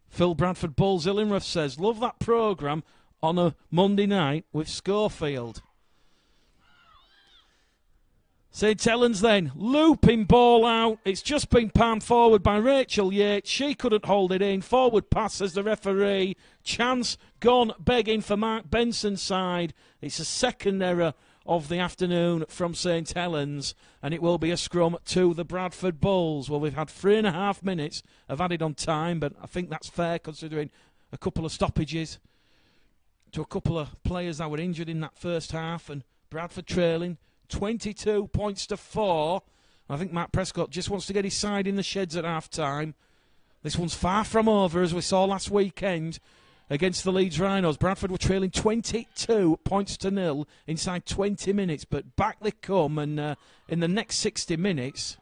Phil Bradford Bulls Illingworth says, love that programme on a Monday night with Schofield. St. Helens then, looping ball out. It's just been palmed forward by Rachel Yates. She couldn't hold it in. Forward pass as the referee. Chance gone begging for Mark Benson's side. It's a second error of the afternoon from St. Helens, and it will be a scrum to the Bradford Bulls. Well, we've had 3.5 minutes of added on time, but I think that's fair considering a couple of stoppages to a couple of players that were injured in that first half, and Bradford trailing 22 points to 4. I think Matt Prescott just wants to get his side in the sheds at half-time. This one's far from over, as we saw last weekend against the Leeds Rhinos. Bradford were trailing 22 points to 0 inside 20 minutes, but back they come, and in the next 60 minutes,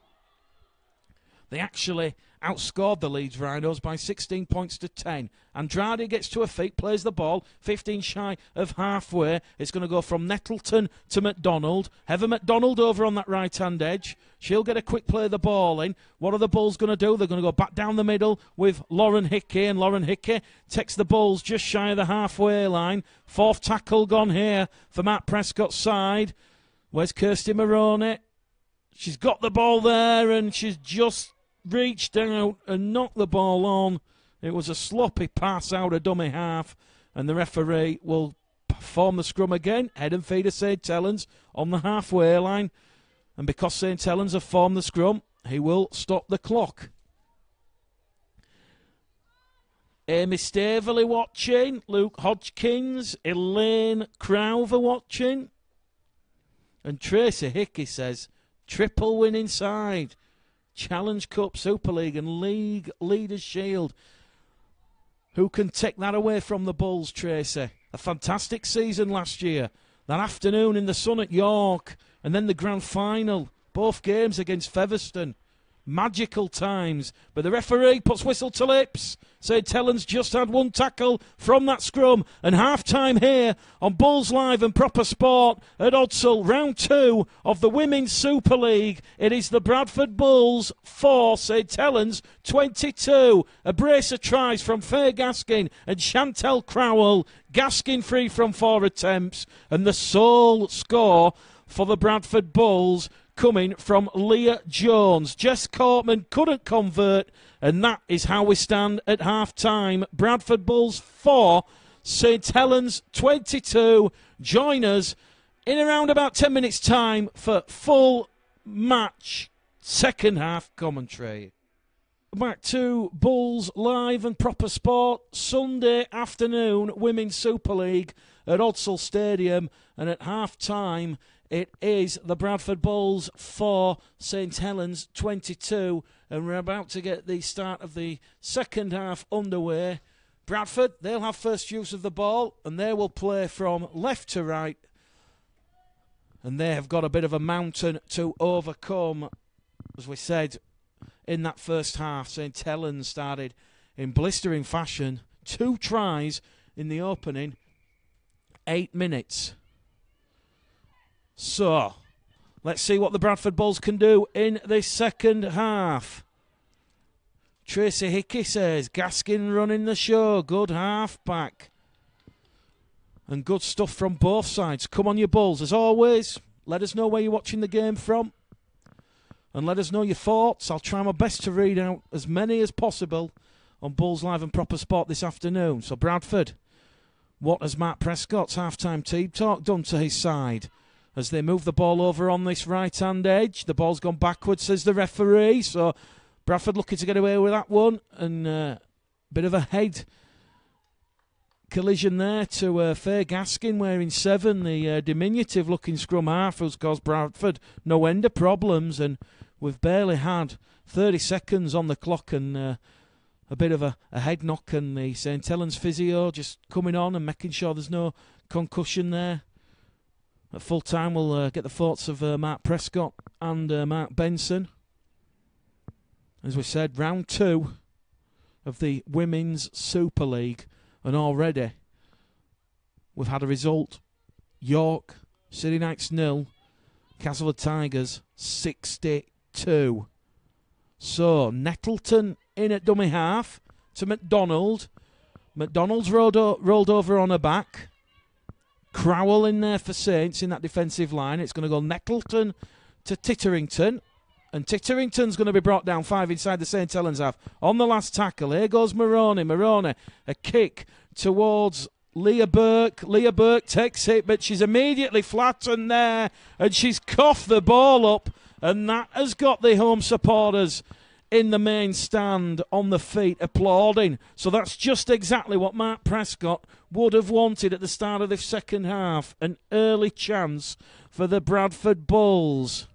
they actually outscored the Leeds Rhinos by 16 points to 10. Andrade gets to her feet, plays the ball, 15 shy of halfway. It's going to go from Nettleton to McDonald. Heather McDonald over on that right-hand edge. She'll get a quick play of the ball in. What are the Bulls going to do? They're going to go back down the middle with Lauren Hickey, and Lauren Hickey takes the Bulls just shy of the halfway line. 4th tackle gone here for Matt Prescott's side. Where's Kirsty Maroney? She's got the ball there, and she's just reached out and knocked the ball on. It was a sloppy pass out of dummy half, and the referee will perform the scrum again. Head and feet of St. Helens on the halfway line, and because St. Helens have formed the scrum, he will stop the clock. Amy Staveley watching, Luke Hodgkins, Elaine Crowther watching, and Tracy Hickey says, triple win inside. Challenge Cup, Super League and League Leaders Shield. Who can take that away from the Bulls, Tracy? A fantastic season last year. That afternoon in the sun at York, and then the grand final. Both games against Featherstone. magical times. But the referee puts whistle to lips. St Helens just had one tackle from that scrum. And half-time here on Bulls Live and Proper Sport at Odsal, round 2 of the Women's Super League. It is the Bradford Bulls 4, St Helens 22. A brace of tries from Faye Gaskin and Chantel Crowell. Gaskin free from 4 attempts. And the sole score for the Bradford Bulls coming from Leah Jones. Jess Cortman couldn't convert, and that is how we stand at half-time. Bradford Bulls 4, St Helens 22. Join us in around about 10 minutes' time for full match second half commentary. Back to Bulls Live and Proper Sport, Sunday afternoon, Women's Super League at Odsal Stadium, and at half-time it is the Bradford Bulls 4, St Helens 22, and we're about to get the start of the second half underway. Bradford, they'll have first use of the ball, and they will play from left to right, and they have got a bit of a mountain to overcome. As we said, in that first half, St Helens started in blistering fashion. 2 tries in the opening 8 minutes. So, let's see what the Bradford Bulls can do in the second half. Tracy Hickey says, Gaskin running the show, good half-back. And good stuff from both sides. Come on, you Bulls. As always, let us know where you're watching the game from. And let us know your thoughts. I'll try my best to read out as many as possible on Bulls Live and Proper Sport this afternoon. So, Bradford, what has Mark Prescott's half-time team talk done to his side? As they move the ball over on this right-hand edge. The ball's gone backwards, says the referee. So Bradford looking to get away with that one. And a bit of a head collision there to Faye Gaskin, wearing 7, the diminutive-looking scrum half, who's caused Bradford no end of problems. And we've barely had 30 seconds on the clock, and a bit of a head knock, and the St Helens physio just coming on and making sure there's no concussion there. At full time, we'll get the thoughts of Mark Prescott and Mark Benson. As we said, round 2 of the Women's Super League. And already, we've had a result. York, City Knights 0, Castleford Tigers 62. So, Nettleton in at dummy half to McDonald. McDonald's rolled over on her back. Crowell in there for Saints in that defensive line. It's going to go Nettleton to Titterington. And Titterington's going to be brought down 5 inside the St Helens half. On the last tackle, here goes Maroney. Maroney, a kick towards Leah Burke. Leah Burke takes it, but she's immediately flattened there. And she's coughed the ball up. And that has got the home supporters in the main stand on the feet applauding. So that's just exactly what Mark Prescott would have wanted at the start of the second half. An early chance for the Bradford Bulls.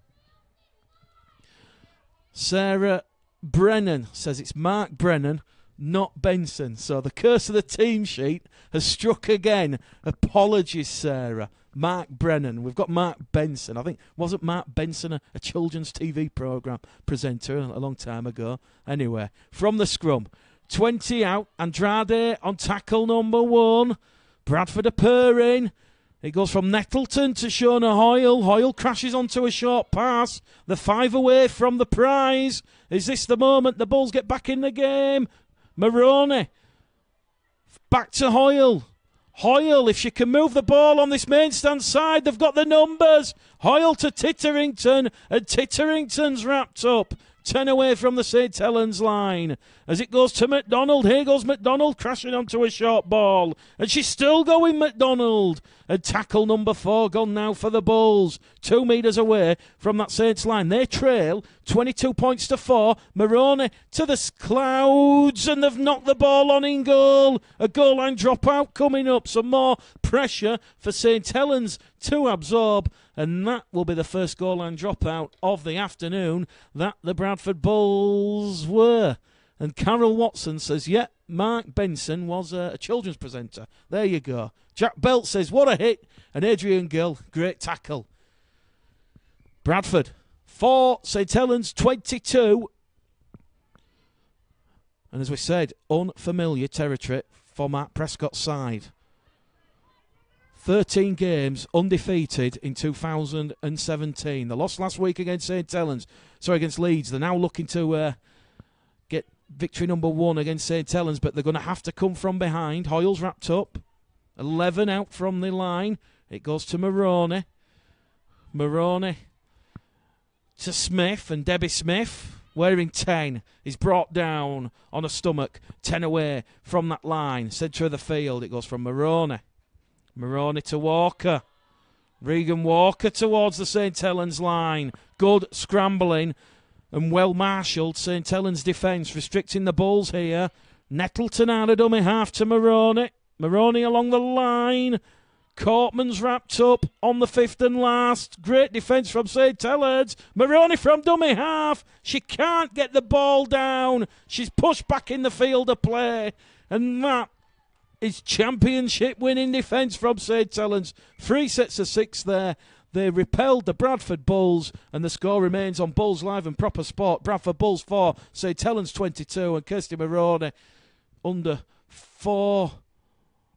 Sarah Brennan says it's Mark Brennan, not Benson. So the curse of the team sheet has struck again. Apologies, Sarah. Mark Brennan. We've got Mark Benson. I think, wasn't Mark Benson a children's TV programme presenter a long time ago? Anyway, from the scrum. 20 out. Andrade on tackle number 1. Bradford are purring. It goes from Nettleton to Shona Hoyle. Hoyle crashes onto a short pass. The 5 away from the prize. Is this the moment the Bulls get back in the game? Maroney. Back to Hoyle. Hoyle, if she can move the ball on this main stand side, they've got the numbers. Hoyle to Titterington, and Titterington's wrapped up. 10 away from the St Helens line. As it goes to McDonald, here goes McDonald crashing onto a short ball. And she's still going, McDonald. And tackle number 4 gone now for the Bulls. 2 metres away from that Saints line. They trail 22 points to 4. Maroney to the clouds, and they've knocked the ball on in goal. A goal line dropout coming up. Some more pressure for St Helens to absorb. And that will be the first goal line dropout of the afternoon that the Bradford Bulls were. And Carol Watson says, yeah, Mark Benson was a children's presenter. There you go. Jack Belt says, what a hit. And Adrian Gill, great tackle. Bradford 4, St Helens 22. And as we said, unfamiliar territory for Matt Prescott's side. 13 games undefeated in 2017. They lost last week against against Leeds. They're now looking to get victory number 1 against St Helens, but they're going to have to come from behind. Hoyle's wrapped up. 11 out from the line. It goes to Maroney. Maroney to Smith, and Debbie Smith, wearing 10, is brought down on a stomach. 10 away from that line. Centre of the field. It goes from Maroney. Maroney to Walker. Regan Walker towards the St Helens line. Good scrambling and well marshalled St Helens defence, restricting the Bulls here. Nettleton out of dummy half to Maroney. Maroney along the line. Cortman's wrapped up on the 5th and last. Great defence from St Helens. Maroney from dummy half. She can't get the ball down. She's pushed back in the field of play. And that is championship winning defence from St Helens. 3 sets of 6 there. They repelled the Bradford Bulls, and the score remains on Bulls Live and Proper Sport. Bradford Bulls 4, St Helens 22, and Kirsty Maroney under 4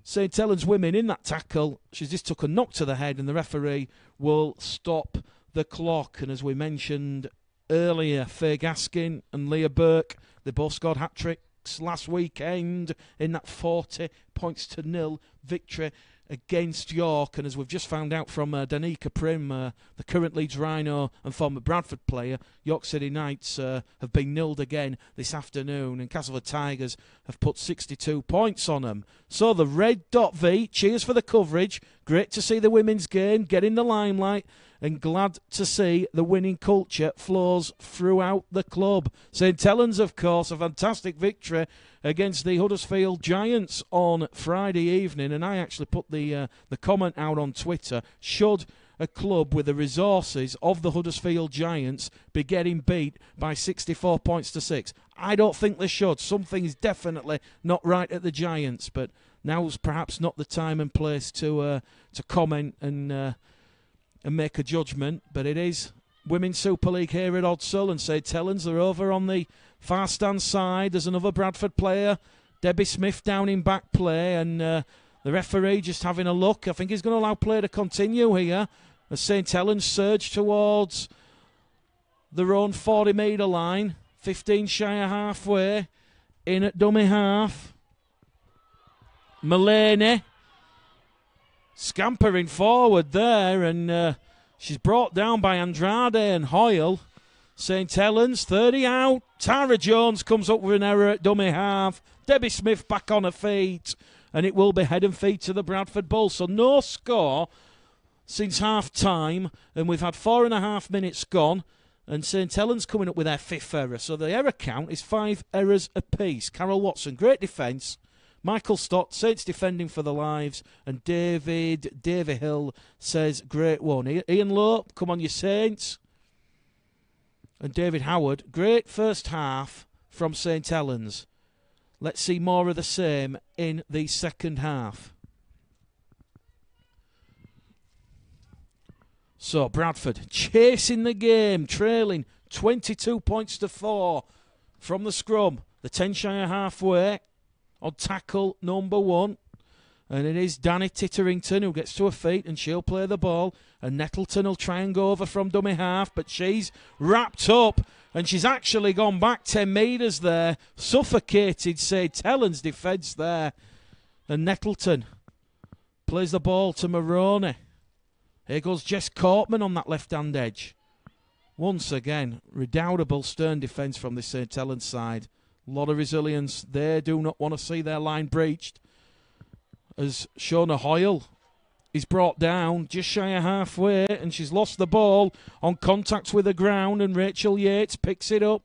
St Helens women in that tackle. She's just took a knock to the head, and the referee will stop the clock. And as we mentioned earlier, Faye Gaskin and Leah Burke, they both scored hat-tricks last weekend in that 40-0 victory against York. And as we've just found out from Danica Prim, the current Leeds Rhino and former Bradford player, York City Knights have been nilled again this afternoon, and Castleford Tigers have put 62 points on them. So the Red Dot V, cheers for the coverage. Great to see the women's game get in the limelight, and glad to see the winning culture flows throughout the club. St Helens, of course, a fantastic victory against the Huddersfield Giants on Friday evening, and I actually put the comment out on Twitter: should a club with the resources of the Huddersfield Giants be getting beat by 64 points to 6? I don't think they should. Something is definitely not right at the Giants, but now's perhaps not the time and place to comment and make a judgment. But it is Women's Super League here at Odsal, and St Helens are over on the far stand side. There's another Bradford player, Debbie Smith, down in back play, and the referee just having a look. I think he's going to allow play to continue here as St Helens surge towards their own 40-metre line. 15 shy of halfway, in at dummy half. Mulaney scampering forward there, and she's brought down by Andrade and Hoyle. St Helens, 30 out. Tara Jones comes up with an error at dummy half. Debbie Smith back on her feet, and it will be head and feet to the Bradford Bulls. So no score since half-time, and we've had 4.5 minutes gone, and St Helens coming up with their 5th error. So the error count is 5 errors apiece. Carol Watson, great defence. Michael Stott, Saints defending for the lives, and David Hill says, great one. Ian Lowe, come on you Saints. And David Howard, great first half from St Helens. Let's see more of the same in the second half. So Bradford chasing the game, trailing 22 points to 4 from the scrum. The 10 shy of halfway on tackle number 1. And it is Danny Titterington who gets to her feet, and she'll play the ball. And Nettleton will try and go over from dummy half, but she's wrapped up, and she's actually gone back 10 metres there. Suffocated St Helens defence there. And Nettleton plays the ball to Maroney. Here goes Jess Cortman on that left-hand edge. Once again, redoubtable stern defence from the St Helens side. A lot of resilience. They do not want to see their line breached. As Shona Hoyle is brought down just shy of halfway, and she's lost the ball on contact with the ground, and Rachel Yates picks it up.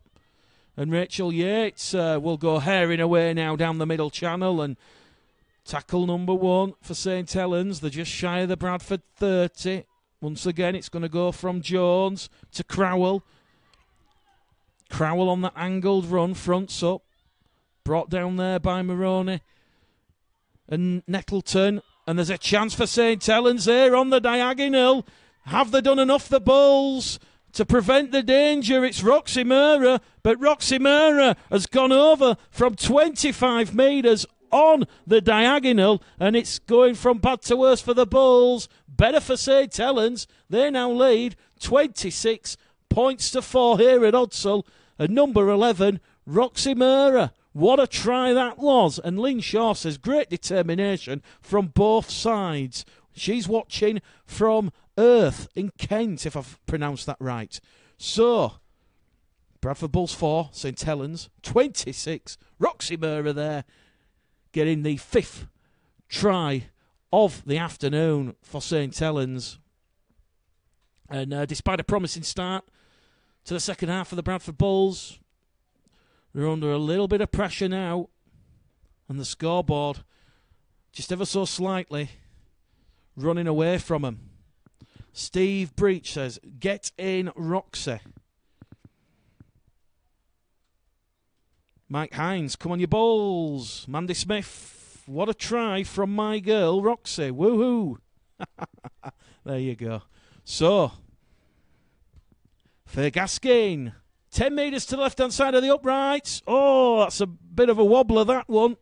And Rachel Yates will go herring away now down the middle channel, and tackle number 1 for St Helens. They're just shy of the Bradford 30. Once again, it's going to go from Jones to Crowell. Crowell on that angled run, fronts up. Brought down there by Maroney and Nettleton. And there's a chance for St Helens here on the diagonal. Have they done enough, the Bulls? to prevent the danger. It's Roxy Mura, but Roxy Mura has gone over from 25 metres on the diagonal, and it's going from bad to worse for the Bulls. Better for St Helens. They now lead 26 points to 4 here at Odsal. And number 11, Roxy Mura. What a try that was. And Lynn Shaw says great determination from both sides. She's watching from Earth in Kent, if I've pronounced that right. So, Bradford Bulls 4, St Helens 26. Roxy Mura there, getting the 5th try of the afternoon for St Helens. And despite a promising start to the second half of the Bradford Bulls, they're under a little bit of pressure now. And the scoreboard, just ever so slightly, running away from them. Steve Breach says, get in Roxy. Mike Hines, come on, you Bulls. Mandy Smith, what a try from my girl, Roxy. Woohoo. There you go. So, Faye Gaskin, 10 metres to the left-hand side of the uprights. Oh, that's a bit of a wobbler, that one.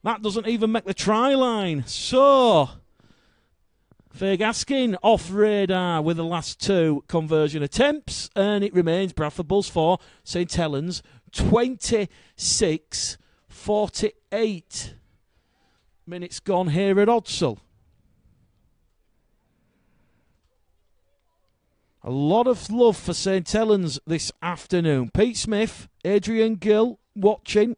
That doesn't even make the try line. So, Faye Gaskin off radar with the last 2 conversion attempts, and it remains Bradford Bulls 4, St Helens 26-48 minutes gone here at Odsal. A lot of love for St Helens this afternoon. Pete Smith, Adrian Gill watching.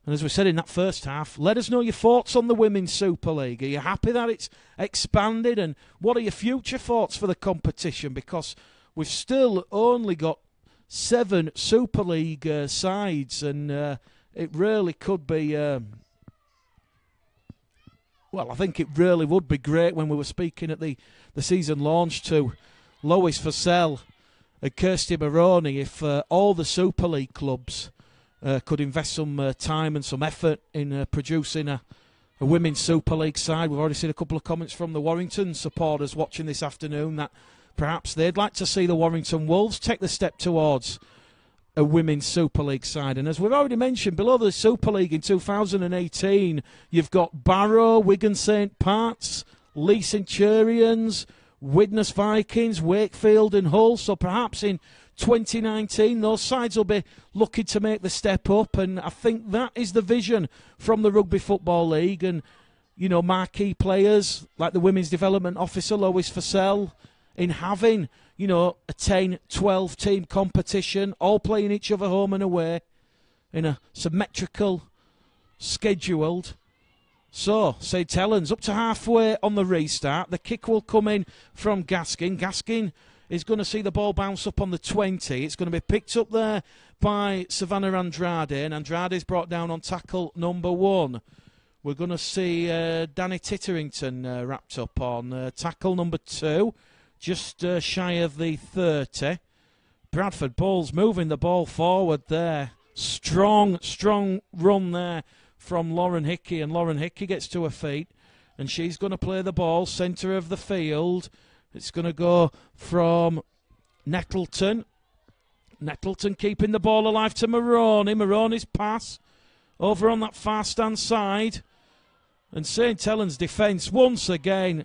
And as we said in that first half, let us know your thoughts on the Women's Super League. Are you happy that it's expanded? And what are your future thoughts for the competition? Because we've still only got 7 Super League sides, and it really could be... well, I think it really would be great when we were speaking at the season launch to Lois Fussell and Kirsty Maroney if all the Super League clubs... could invest some time and some effort in producing a Women's Super League side. We've already seen a couple of comments from the Warrington supporters watching this afternoon that perhaps they'd like to see the Warrington Wolves take the step towards a Women's Super League side. And as we've already mentioned, below the Super League in 2018, you've got Barrow, Wigan St Pat's, Lee Centurions, Widnes Vikings, Wakefield and Hull. So perhaps in 2019, those sides will be looking to make the step up, and I think that is the vision from the Rugby Football League. And, you know, marquee players like the Women's Development Officer, Lois Fussell, in having, you know, a 10, 12 team competition, all playing each other home and away in a symmetrical, scheduled. So, St Helens up to halfway on the restart. The kick will come in from Gaskin. Gaskin is going to see the ball bounce up on the 20. It's going to be picked up there by Savannah Andrade, and Andrade's brought down on tackle number 1. We're going to see Danny Titterington wrapped up on tackle number 2, just shy of the 30. Bradford Bulls moving the ball forward there. Strong run there from Lauren Hickey, and Lauren Hickey gets to her feet, and she's going to play the ball centre of the field. It's going to go from Nettleton. Nettleton keeping the ball alive to Maroney. Maroney's pass over on that far stand side. And St Helens defence once again.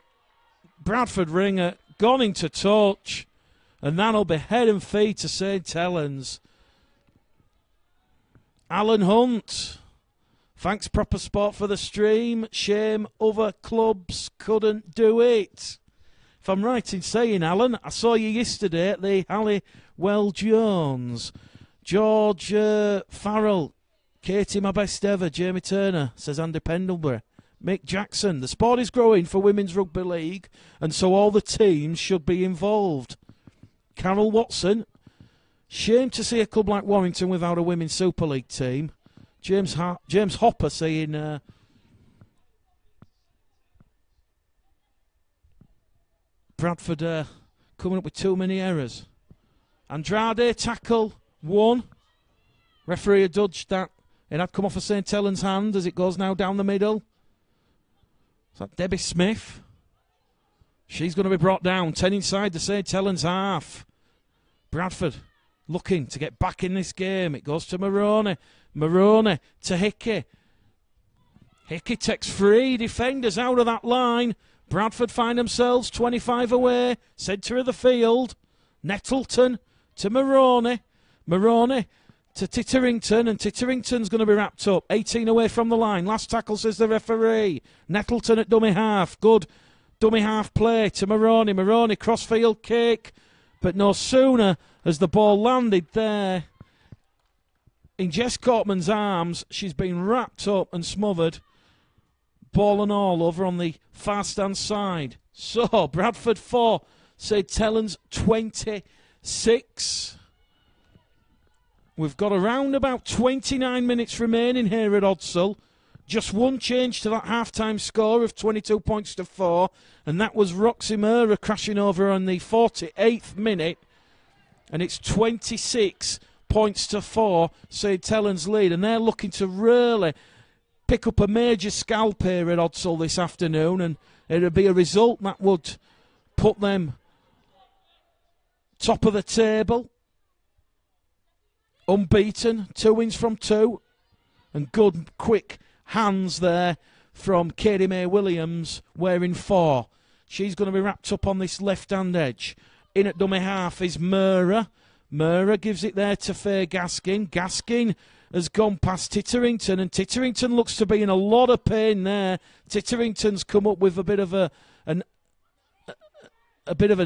Bradford Ringer gone into touch. And that'll be head and feet to St Helens. Alan Hunt. Thanks Proper Sport for the stream. Shame other clubs couldn't do it. If I'm right in saying, Alan, I saw you yesterday at the Halliwell Jones. George Farrell, Katie, my best ever, Jamie Turner, says Andy Pendlebury. Mick Jackson, the sport is growing for Women's Rugby League, and so all the teams should be involved. Carol Watson, shame to see a club like Warrington without a Women's Super League team. James Hopper saying... Bradford coming up with too many errors. Andrade, tackle 1. Referee adjudged that it had come off a St Helens hand as it goes now down the middle. Is that Debbie Smith? She's going to be brought down. 10 inside the St. Helens half. Bradford looking to get back in this game. It goes to Maroney. Maroney to Hickey. Hickey takes 3 defenders out of that line. Bradford find themselves 25 away. Centre of the field. Nettleton to Maroney. Maroney to Titterington, and Titterington's going to be wrapped up. 18 away from the line. Last tackle, says the referee. Nettleton at dummy half. Good dummy half play to Maroney. Maroney crossfield kick. But no sooner has the ball landed there in Jess Cortman's arms, she's been wrapped up and smothered. Ball and all over on the far stand side. So, Bradford 4, St. Helens 26. We've got around about 29 minutes remaining here at Odsal. Just one change to that half-time score of 22 points to 4, and that was Roxy Murrah crashing over on the 48th minute, and it's 26 points to 4, St. Helens lead, and they're looking to really pick up a major scalp here at Odsal this afternoon, and it would be a result that would put them top of the table, unbeaten, 2 wins from 2, and good, quick hands there from Katie May Williams, wearing 4. She's going to be wrapped up on this left-hand edge. In at dummy half is Murrah. Murrah gives it there to Faye Gaskin. Gaskin has gone past Titterington, and Titterington looks to be in a lot of pain there. Titterington's come up with a bit of a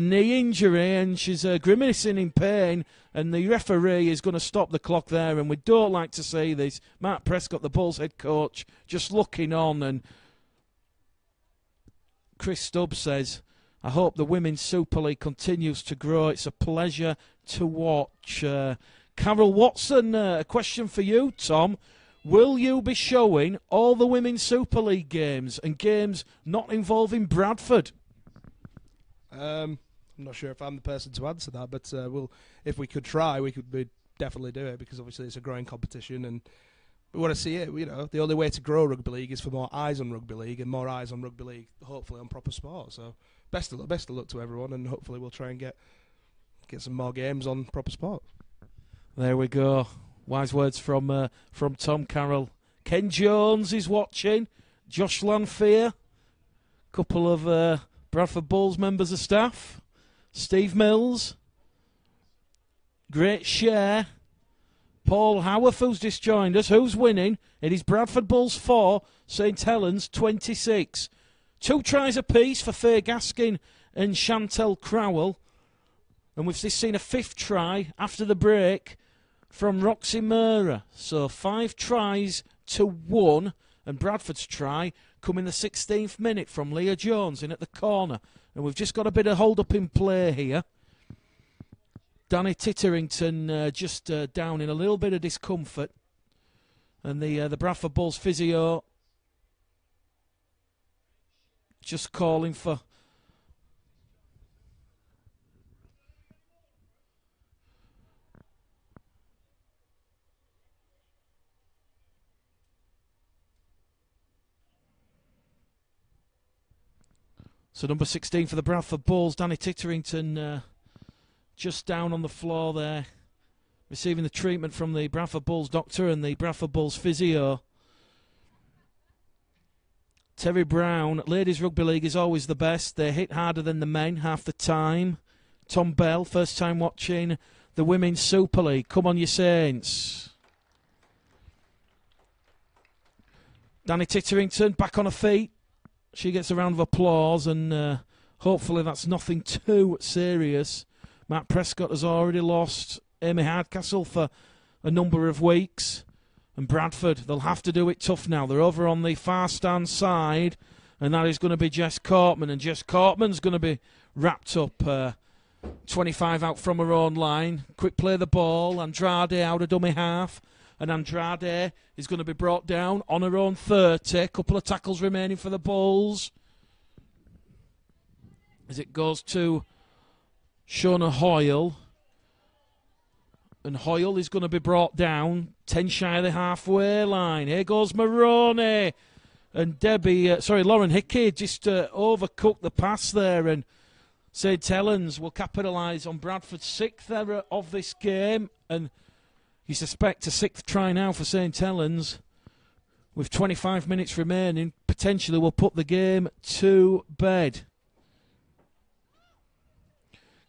knee injury, and she's grimacing in pain, and the referee is going to stop the clock there, and we don't like to see this. Mark Prescott, the Bulls head coach, just looking on, and Chris Stubbs says, I hope the Women's Super League continues to grow. It's a pleasure to watch. Carol Watson, a question for you, Tom. Will you be showing all the Women's Super League games and games not involving Bradford?
I'm not sure if I'm the person to answer that, but if we could try, we'd definitely do it, because obviously it's a growing competition and we want to see it. You know, the only way to grow rugby league is for more eyes on rugby league, and more eyes on rugby league, hopefully on proper sport. So best of luck to everyone, and hopefully we'll try and get some more games on proper sport. There we go.
Wise words from Tom Carroll. Ken Jones is watching. Josh Lanfear. Couple of Bradford Bulls members of staff. Steve Mills. Great share. Paul Howarth, who's just joined us. Who's winning? It is Bradford Bulls 4, St. Helens 26. 2 tries apiece for Faye Gaskin and Chantel Crowell. And we've just seen a 5th try after the break from Roxy Murrah. So 5 tries to 1, and Bradford's try come in the 16th minute from Leah Jones in at the corner. And we've just got a bit of hold-up in play here. Danny Titterington just down in a little bit of discomfort. And the Bradford Bulls physio just calling for... So number 16 for the Bradford Bulls, Danny Titterington, just down on the floor there, receiving the treatment from the Bradford Bulls doctor and the Bradford Bulls physio. Terry Brown, Ladies Rugby League is always the best. They hit harder than the men half the time. Tom Bell, first time watching the Women's Super League. Come on, you Saints. Danny Titterington back on her feet. She gets a round of applause, and hopefully that's nothing too serious. Matt Prescott has already lost Amy Hardcastle for a number of weeks. And Bradford, they'll have to do it tough now. They're over on the far stand side, and that is going to be Jess Cortman. And Jess Cortman's going to be wrapped up 25 out from her own line. Quick play the ball. Andrade out of dummy half. And Andrade is going to be brought down on her own 30. Couple of tackles remaining for the Bulls. As it goes to Shona Hoyle. And Hoyle is going to be brought down 10 shy of the halfway line. Here goes Maroney. And Lauren Hickey just overcooked the pass there, and St Helens will capitalise on Bradford's 6th error of this game, and you suspect a 6th try now for St Helens. With 25 minutes remaining, potentially will put the game to bed.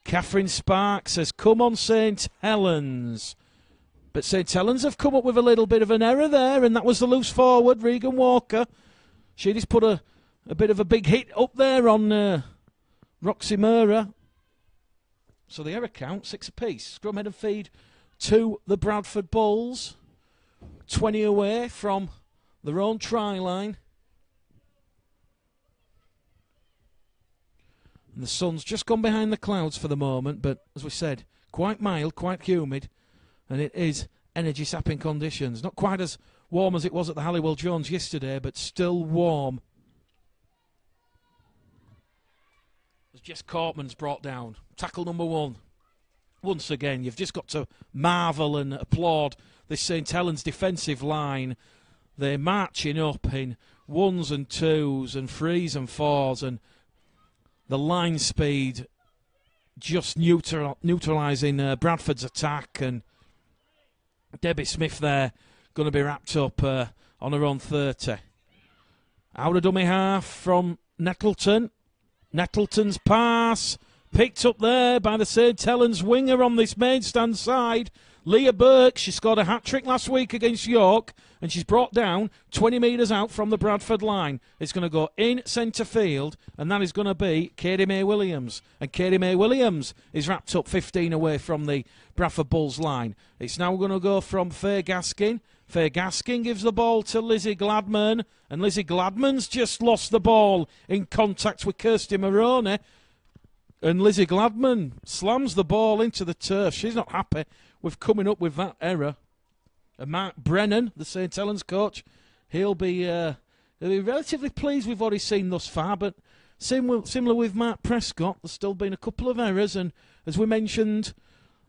Catherine Sparks says, come on St Helens. But St Helens have come up with a little bit of an error there, and that was the loose forward, Regan Walker. She just put a bit of a big hit up there on Roxy Mura. So the error count, 6 apiece. Scrum, head and feed to the Bradford Bulls. 20 away from their own try line. And the sun's just gone behind the clouds for the moment, but as we said, quite mild, quite humid, and it is energy-sapping conditions. Not quite as warm as it was at the Halliwell Jones yesterday, but still warm. As Jess Cortman's brought down, tackle number 1. Once again, you've just got to marvel and applaud this St Helens defensive line. They're marching up in 1s and 2s and 3s and 4s, and the line speed just neutralising Bradford's attack, and Debbie Smith there going to be wrapped up on her own 30. Out of dummy half from Nettleton. Nettleton's pass picked up there by the St Helens winger on this main stand side. Leah Burke, she scored a hat-trick last week against York, and she's brought down 20 metres out from the Bradford line. It's going to go in centre field, and that is going to be Katie May Williams. And Katie May Williams is wrapped up 15 away from the Bradford Bulls line. It's now going to go from Faye Gaskin. Faye Gaskin gives the ball to Lizzie Gladman, and Lizzie Gladman's just lost the ball in contact with Kirsty Maroney. And Lizzie Gladman slams the ball into the turf. She's not happy with coming up with that error. And Mark Brennan, the St Helens coach, he'll be relatively pleased with what he's seen thus far. But similar with Mark Prescott, there's still been a couple of errors. And as we mentioned,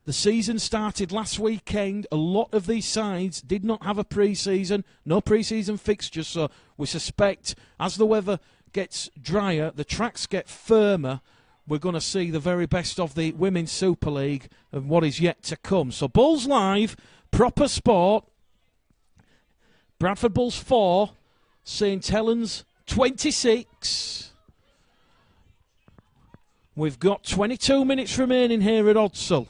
the season started last weekend. A lot of these sides did not have a pre-season, no pre-season fixtures. So we suspect as the weather gets drier, the tracks get firmer, we're going to see the very best of the Women's Super League and what is yet to come. So Bulls Live, proper sport. Bradford Bulls 4, St Helens 26. We've got 22 minutes remaining here at Odsal.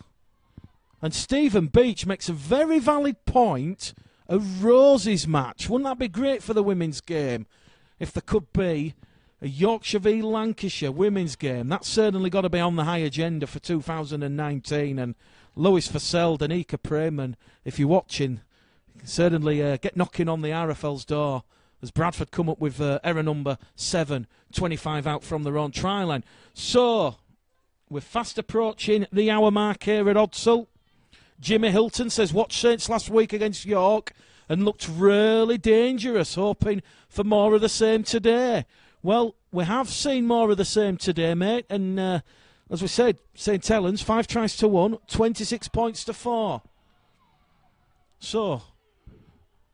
And Stephen Beach makes a very valid point. A Roses match. Wouldn't that be great for the women's game? If there could be a Yorkshire v Lancashire women's game. That's certainly got to be on the high agenda for 2019. And Lewis Fussell, Danica Prim, and if you're watching, you can certainly get knocking on the RFL's door as Bradford come up with error number 7, 25 out from their own try line. So, we're fast approaching the hour mark here at Odsal. Jimmy Hilton says, watch Saints last week against York and looked really dangerous, hoping for more of the same today. Well, we have seen more of the same today, mate, and as we said, St Helens, 5 tries to 1, 26 points to 4. So,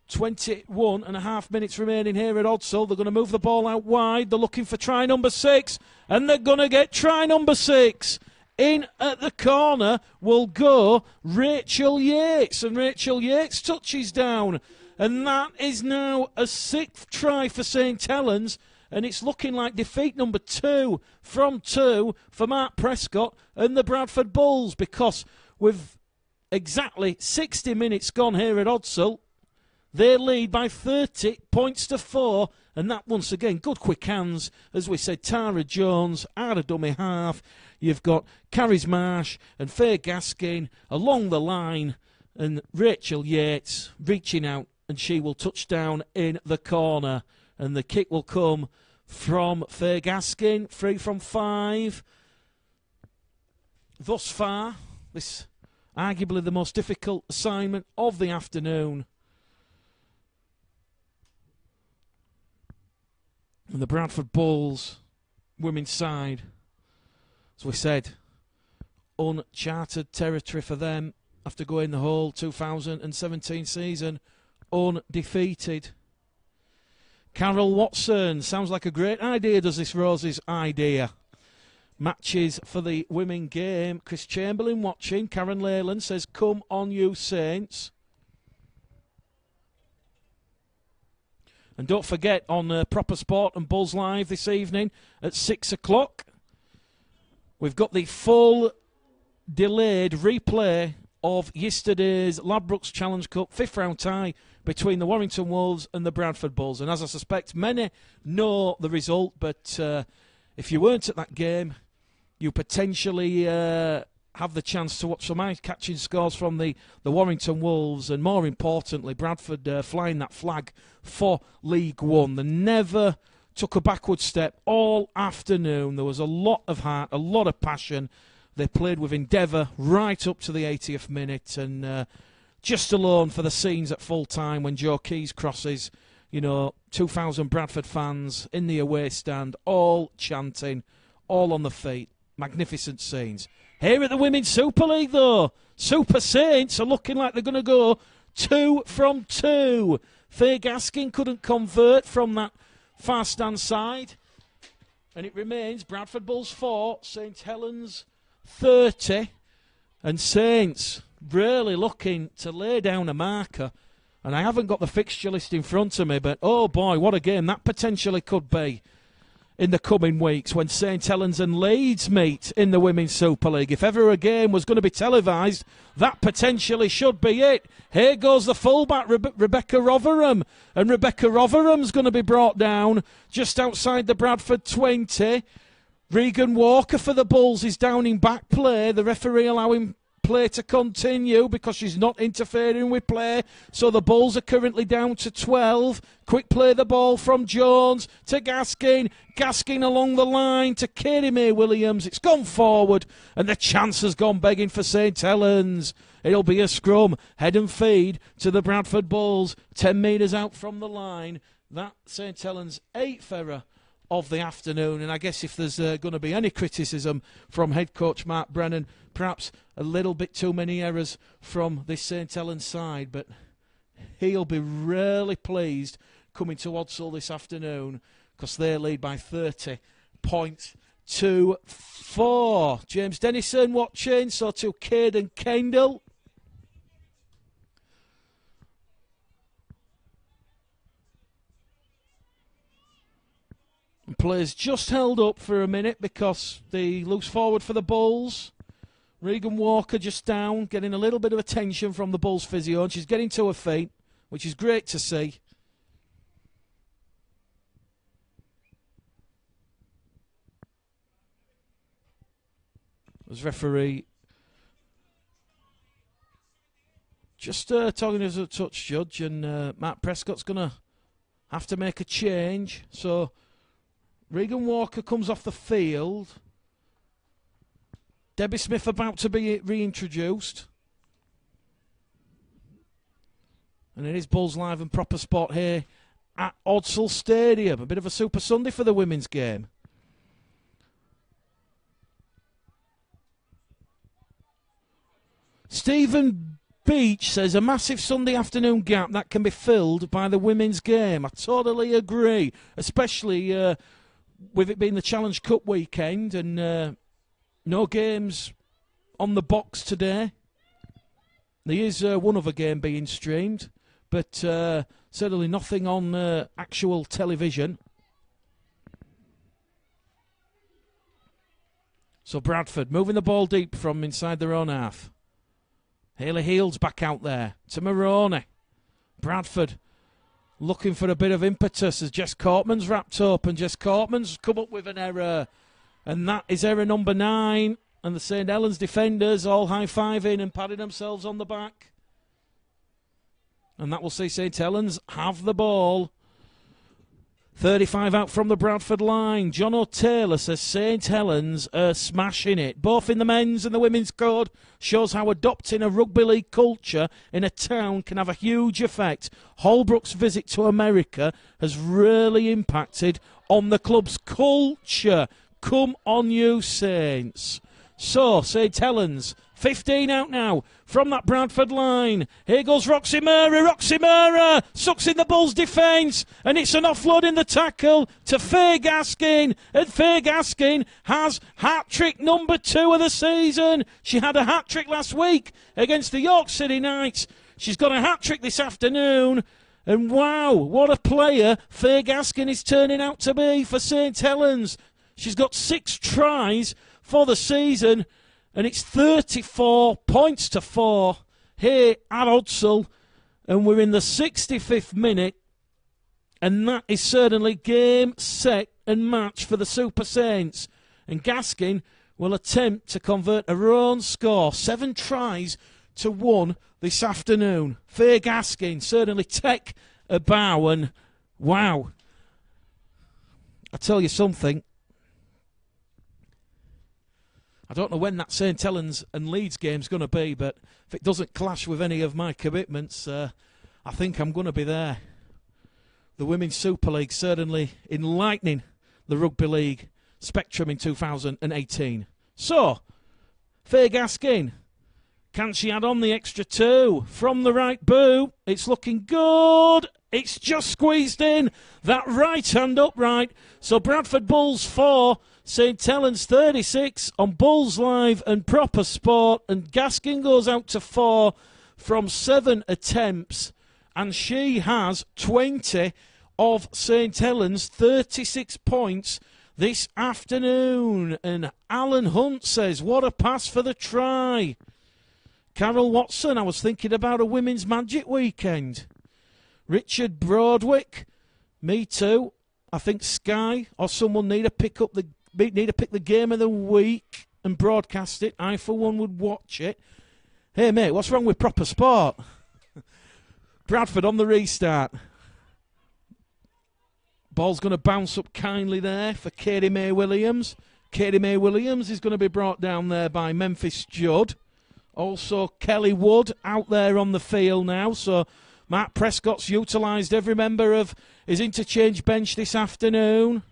21 and a half minutes remaining here at Odsal. They're going to move the ball out wide. They're looking for try number 6, and they're going to get try number 6. In at the corner will go Rachel Yates, and Rachel Yates touches down, and that is now a 6th try for St Helens. And it's looking like defeat number 2 from 2 for Mark Prescott and the Bradford Bulls, because with exactly 60 minutes gone here at Odsal, they lead by 30 points to 4. And that, once again, good quick hands. As we said, Tara Jones out of dummy half. You've got Carries Marsh and Faye Gaskin along the line, and Rachel Yates reaching out, and she will touch down in the corner. And the kick will come from Faye Gaskin, 3 from 5. Thus far, this arguably the most difficult assignment of the afternoon. And the Bradford Bulls, women's side, as we said, uncharted territory for them after going the whole 2017 season undefeated. Carol Watson, sounds like a great idea, does this Rosie's idea? Matches for the women game. Chris Chamberlain watching. Karen Leyland says, come on you Saints. And don't forget, on Proper Sport and Bulls Live this evening at 6 o'clock, we've got the full delayed replay of yesterday's Ladbrokes Challenge Cup 5th round tie between the Warrington Wolves and the Bradford Bulls. And as I suspect, many know the result, but if you weren't at that game, you potentially have the chance to watch some eye-catching scores from the Warrington Wolves, and more importantly, Bradford flying that flag for League One. They never took a backward step all afternoon. There was a lot of heart, a lot of passion. They played with endeavour right up to the 80th minute, and just alone for the scenes at full time when Joe Keys crosses, 2,000 Bradford fans in the away stand, all chanting, all on the feet. Magnificent scenes. Here at the Women's Super League, though, Super Saints are looking like they're going to go 2 from 2. Faye Gaskin couldn't convert from that far stand side. And it remains Bradford Bulls 4, St Helens 30. And Saints really looking to lay down a marker. And I haven't got the fixture list in front of me, but oh boy, what a game that potentially could be in the coming weeks when St Helens and Leeds meet in the Women's Super League. If ever a game was going to be televised, that potentially should be it. Here goes the fullback, Rebecca Rotherham. And Rebecca Rotherham's going to be brought down just outside the Bradford 20. Regan Walker for the Bulls is down in back play. The referee allowing play to continue because she's not interfering with play. So the Bulls are currently down to 12. Quick play the ball from Jones to Gaskin. Gaskin along the line to Katie May Williams. It's gone forward and the chance has gone begging for St Helens. It'll be a scrum. Head and feed to the Bradford Bulls. 10 metres out from the line. That St Helens 8th error of the afternoon, and I guess if there's going to be any criticism from head coach Mark Brennan, perhaps a little bit too many errors from this St Helens side, but he'll be really pleased coming to Odsal this afternoon because they lead by 30 points to 4. James Dennison watching, so to Caden Kendall. Players just held up for a minute because the loose forward for the Bulls, Regan Walker, just down, getting a little bit of attention from the Bulls physio, and she's getting to her feet, which is great to see. As referee just talking as a touch judge, and Matt Prescott's going to have to make a change, so Regan Walker comes off the field. Debbie Smith about to be reintroduced. And it is Bulls Live and Proper Sport here at Odsal Stadium. A bit of a Super Sunday for the women's game. Stephen Beach says a massive Sunday afternoon gap that can be filled by the women's game. I totally agree, especially with it being the Challenge Cup weekend and no games on the box today. There is one other game being streamed, but certainly nothing on actual television. So Bradford moving the ball deep from inside their own half. Haley Heald's back out there to Maroney. Bradford looking for a bit of impetus as Jess Cortman's wrapped up, and Jess Cortman's come up with an error, and that is error number 9, and the St Helens defenders all high-fiving and patting themselves on the back, and that will see St Helens have the ball. 35 out from the Bradford line. John O'Taylor says St Helens are smashing it. Both in the men's and the women's code shows how adopting a rugby league culture in a town can have a huge effect. Holbrook's visit to America has really impacted on the club's culture. Come on you Saints. So, St Helens, 15 out now from that Bradford line. Here goes Roxy Murray. Roxy Murray sucks in the Bulls' defence, and it's an offload in the tackle to Faye Gaskin. And Faye Gaskin has hat-trick number 2 of the season. She had a hat-trick last week against the York City Knights. She's got a hat-trick this afternoon. And wow, what a player Faye Gaskin is turning out to be for St Helens. She's got 6 tries for the season, and it's 34 points to 4 here at Odsal, and we're in the 65th minute, and that is certainly game, set and match for the Super Saints. And Gaskin will attempt to convert her own score, 7 tries to 1 this afternoon. Faye Gaskin certainly take a bow, and wow, I tell you something, I don't know when that St Helens and Leeds game's going to be, but if it doesn't clash with any of my commitments, I think I'm going to be there. The Women's Super League certainly enlightening the Rugby League spectrum in 2018. So, Faye Gaskin, can she add on the extra 2 from the right boot? It's looking good. It's just squeezed in. That right hand upright. So Bradford Bulls 4, St Helens 36 on Bulls Live and Proper Sport. And Gaskin goes out to 4 from 7 attempts. And she has 20 of St Helens, 36 points this afternoon. And Alan Hunt says, what a pass for the try. Carol Watson, I was thinking about a Women's Magic weekend. Richard Broadwick, me too. I think Sky or someone need to pick the game of the week and broadcast it. I, for one, would watch it. Hey, mate, what's wrong with Proper Sport? Bradford on the restart. Ball's going to bounce up kindly there for Katie May Williams. Katie May Williams is going to be brought down there by Memphis Judd. Also, Kelly Wood out there on the field now. So, Mark Prescott's utilised every member of his interchange bench this afternoon.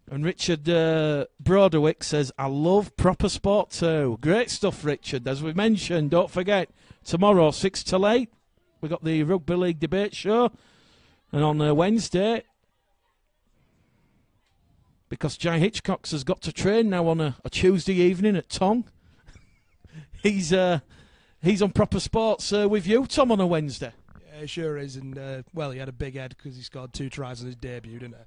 And Richard Broderwick says, I love Proper Sport too. Great stuff, Richard. As we mentioned, don't forget, tomorrow, 6 till 8, we've got the Rugby League debate show. And on Wednesday, because Jai Hitchcox has got to train now on a Tuesday evening at Tong, he's on Proper Sports with you, Tom, on a Wednesday.
Yeah, he sure is. And, well, he had a big head because he scored 2 tries on his debut, didn't he?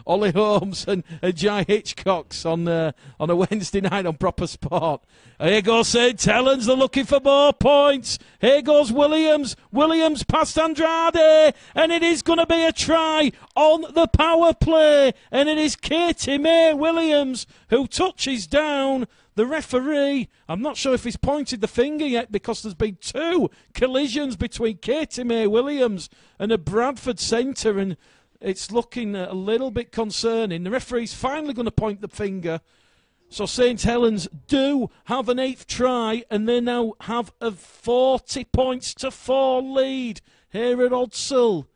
Ollie Holmes and Jai Hitchcox on a Wednesday night on Proper Sport. Here goes St Helens, they're looking for more points. Here goes Williams. Williams past Andrade, and it is going to be a try on the power play. And it is Katie May Williams who touches down the referee. I'm not sure if he's pointed the finger yet because there's been 2 collisions between Katie May Williams and a Bradford centre, and it's looking a little bit concerning. The referee's finally going to point the finger. So St Helens do have an 8th try, and they now have a 40 points to 4 lead here at Odsal.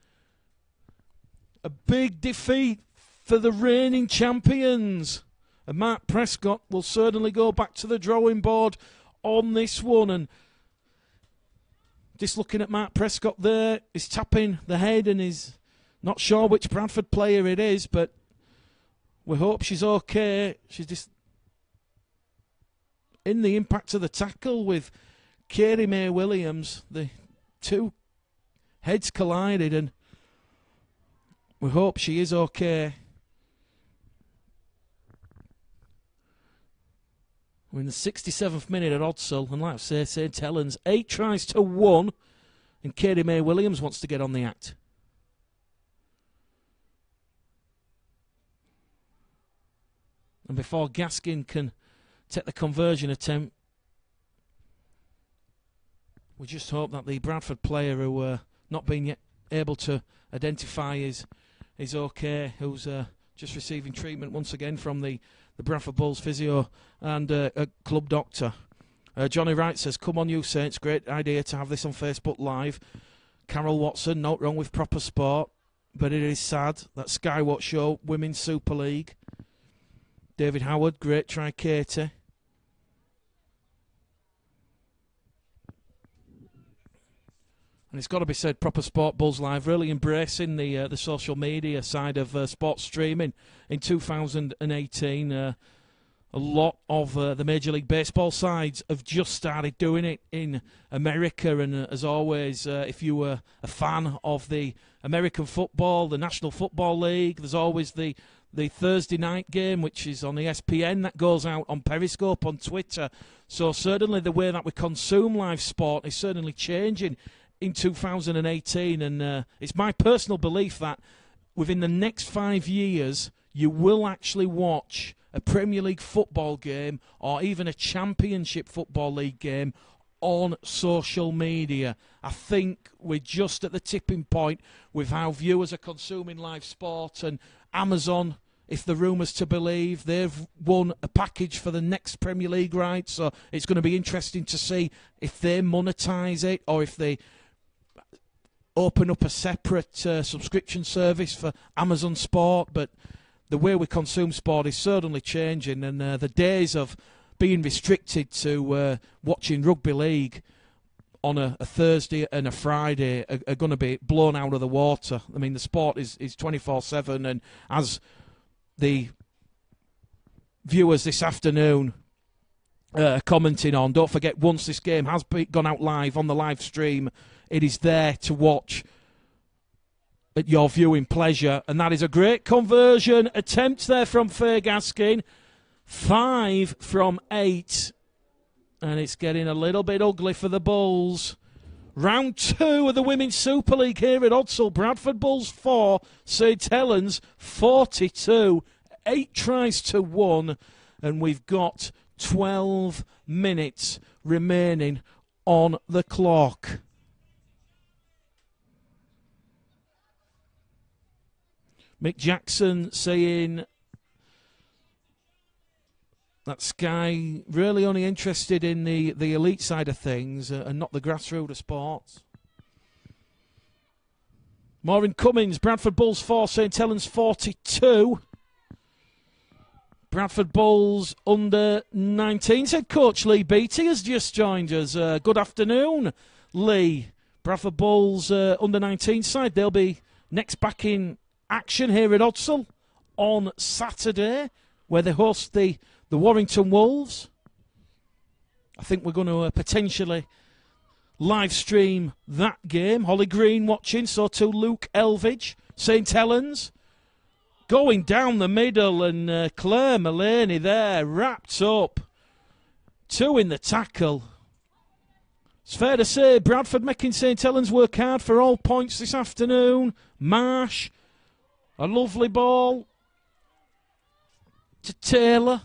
A big defeat for the reigning champions. And Mark Prescott will certainly go back to the drawing board on this one. And just looking at Mark Prescott there, he's tapping the head and he's not sure which Bradford player it is, but we hope she's okay. She's just in the impact of the tackle with Katie May Williams. The 2 heads collided, and we hope she is okay. We're in the 67th minute at Odsal, and like I say, St Helens 8 tries to 1, and Katie May Williams wants to get on the act. And before Gaskin can take the conversion attempt, we just hope that the Bradford player who not been yet able to identify is okay, who's just receiving treatment once again from the Bradford Bulls physio and a club doctor. Johnny Wright says, come on you Saints, great idea to have this on Facebook Live. Carol Watson, not wrong with Proper Sport, but it is sad that Skywatch show Women's Super League David Howard, great try, Katie. And it's got to be said, Proper Sport Bulls Live really embracing the social media side of sports streaming in 2018. A lot of the Major League Baseball sides have just started doing it in America. And as always, if you were a fan of the American football, the National Football League, there's always the Thursday night game, which is on ESPN, that goes out on Periscope, on Twitter. So certainly the way that we consume live sport is certainly changing in 2018, and it's my personal belief that within the next 5 years you will actually watch a Premier League football game or even a Championship Football League game on social media. I think we're just at the tipping point with how viewers are consuming live sport, and Amazon, if the rumours to believe, they've won a package for the next Premier League rights, so it's going to be interesting to see if they monetise it or if they open up a separate subscription service for Amazon Sport. But the way we consume sport is certainly changing, and the days of being restricted to watching rugby league on a Thursday and a Friday are going to be blown out of the water. I mean, the sport is 24/7, and as the viewers this afternoon commenting on, don't forget, once this game has gone out live on the live stream, it is there to watch at your viewing pleasure. And that is a great conversion attempt there from Faye Gaskin. 5 from 8. And it's getting a little bit ugly for the Bulls. Round 2 of the Women's Super League here at Odsal. Bradford Bulls 4, St Helens 42. 8 tries to 1. And we've got 12 minutes remaining on the clock. Mick Jackson saying that Sky really only interested in the elite side of things and not the grassroots of sports. Maureen Cummins, Bradford Bulls 4, St Helens 42. Bradford Bulls under 19s head coach Lee Beattie has just joined us. Good afternoon, Lee. Bradford Bulls under 19 side, they'll be next back in action here at Odsal on Saturday, where they host the Warrington Wolves. I think we're going to potentially live stream that game. Holly Green watching, so too Luke Elvidge. St Helens going down the middle, and Claire Mullaney there wrapped up. 2 in the tackle. It's fair to say Bradford making St Helens work hard for all points this afternoon. Marsh, a lovely ball to Taylor.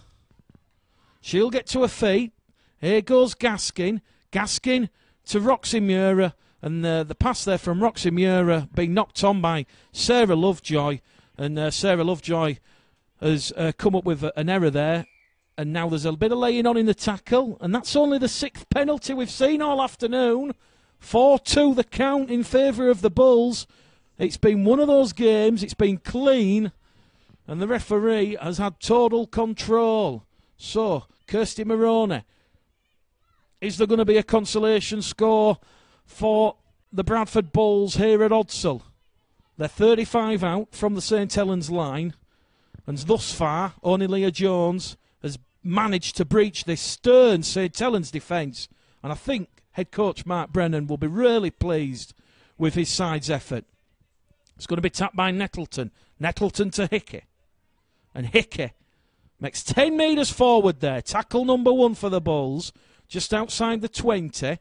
She'll get to her feet. Here goes Gaskin. Gaskin to Roxy Mura. And the pass there from Roxy Mura being knocked on by Sarah Lovejoy. And Sarah Lovejoy has come up with an error there. And now there's a bit of laying on in the tackle. And that's only the 6th penalty we've seen all afternoon. 4-2 the count in favour of the Bulls. It's been one of those games, it's been clean, and the referee has had total control. So, Kirsty Maroney, is there going to be a consolation score for the Bradford Bulls here at Odsal? They're 35 out from the St Helens line, and thus far, only Leah Jones has managed to breach this stern St Helens defence. And I think head coach Mark Brennan will be really pleased with his side's effort. It's going to be tapped by Nettleton. Nettleton to Hickey. And Hickey makes 10 metres forward there. Tackle number 1 for the Bulls. Just outside the 20.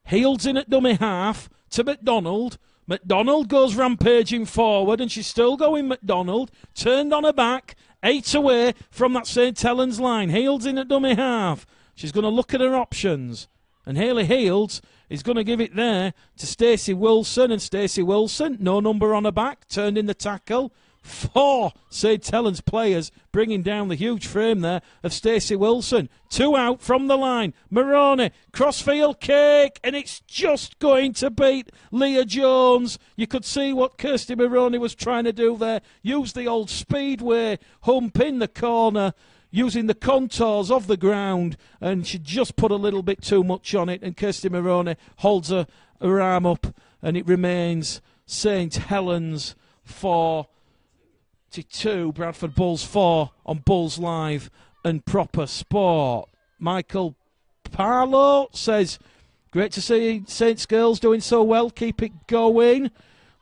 Heels in at dummy half to McDonald. McDonald goes rampaging forward, and she's still going McDonald. Turned on her back. 8 away from that St Helens line. Heels in at dummy half. She's going to look at her options. And Hayley Heels is going to give it there to Stacey Wilson. And Stacey Wilson, no number on her back, turned in the tackle. 4 St Helens players, bringing down the huge frame there of Stacey Wilson. 2 out from the line. Maroney, crossfield kick, and it's just going to beat Leah Jones. You could see what Kirsty Maroney was trying to do there. Use the old speedway hump in the corner, using the contours of the ground, and she just put a little bit too much on it, and Kirsty Maroney holds her arm up, and it remains St Helens 4-2, Bradford Bulls 4 on Bulls Live and Proper Sport. Michael Parlow says, great to see Saints girls doing so well, keep it going.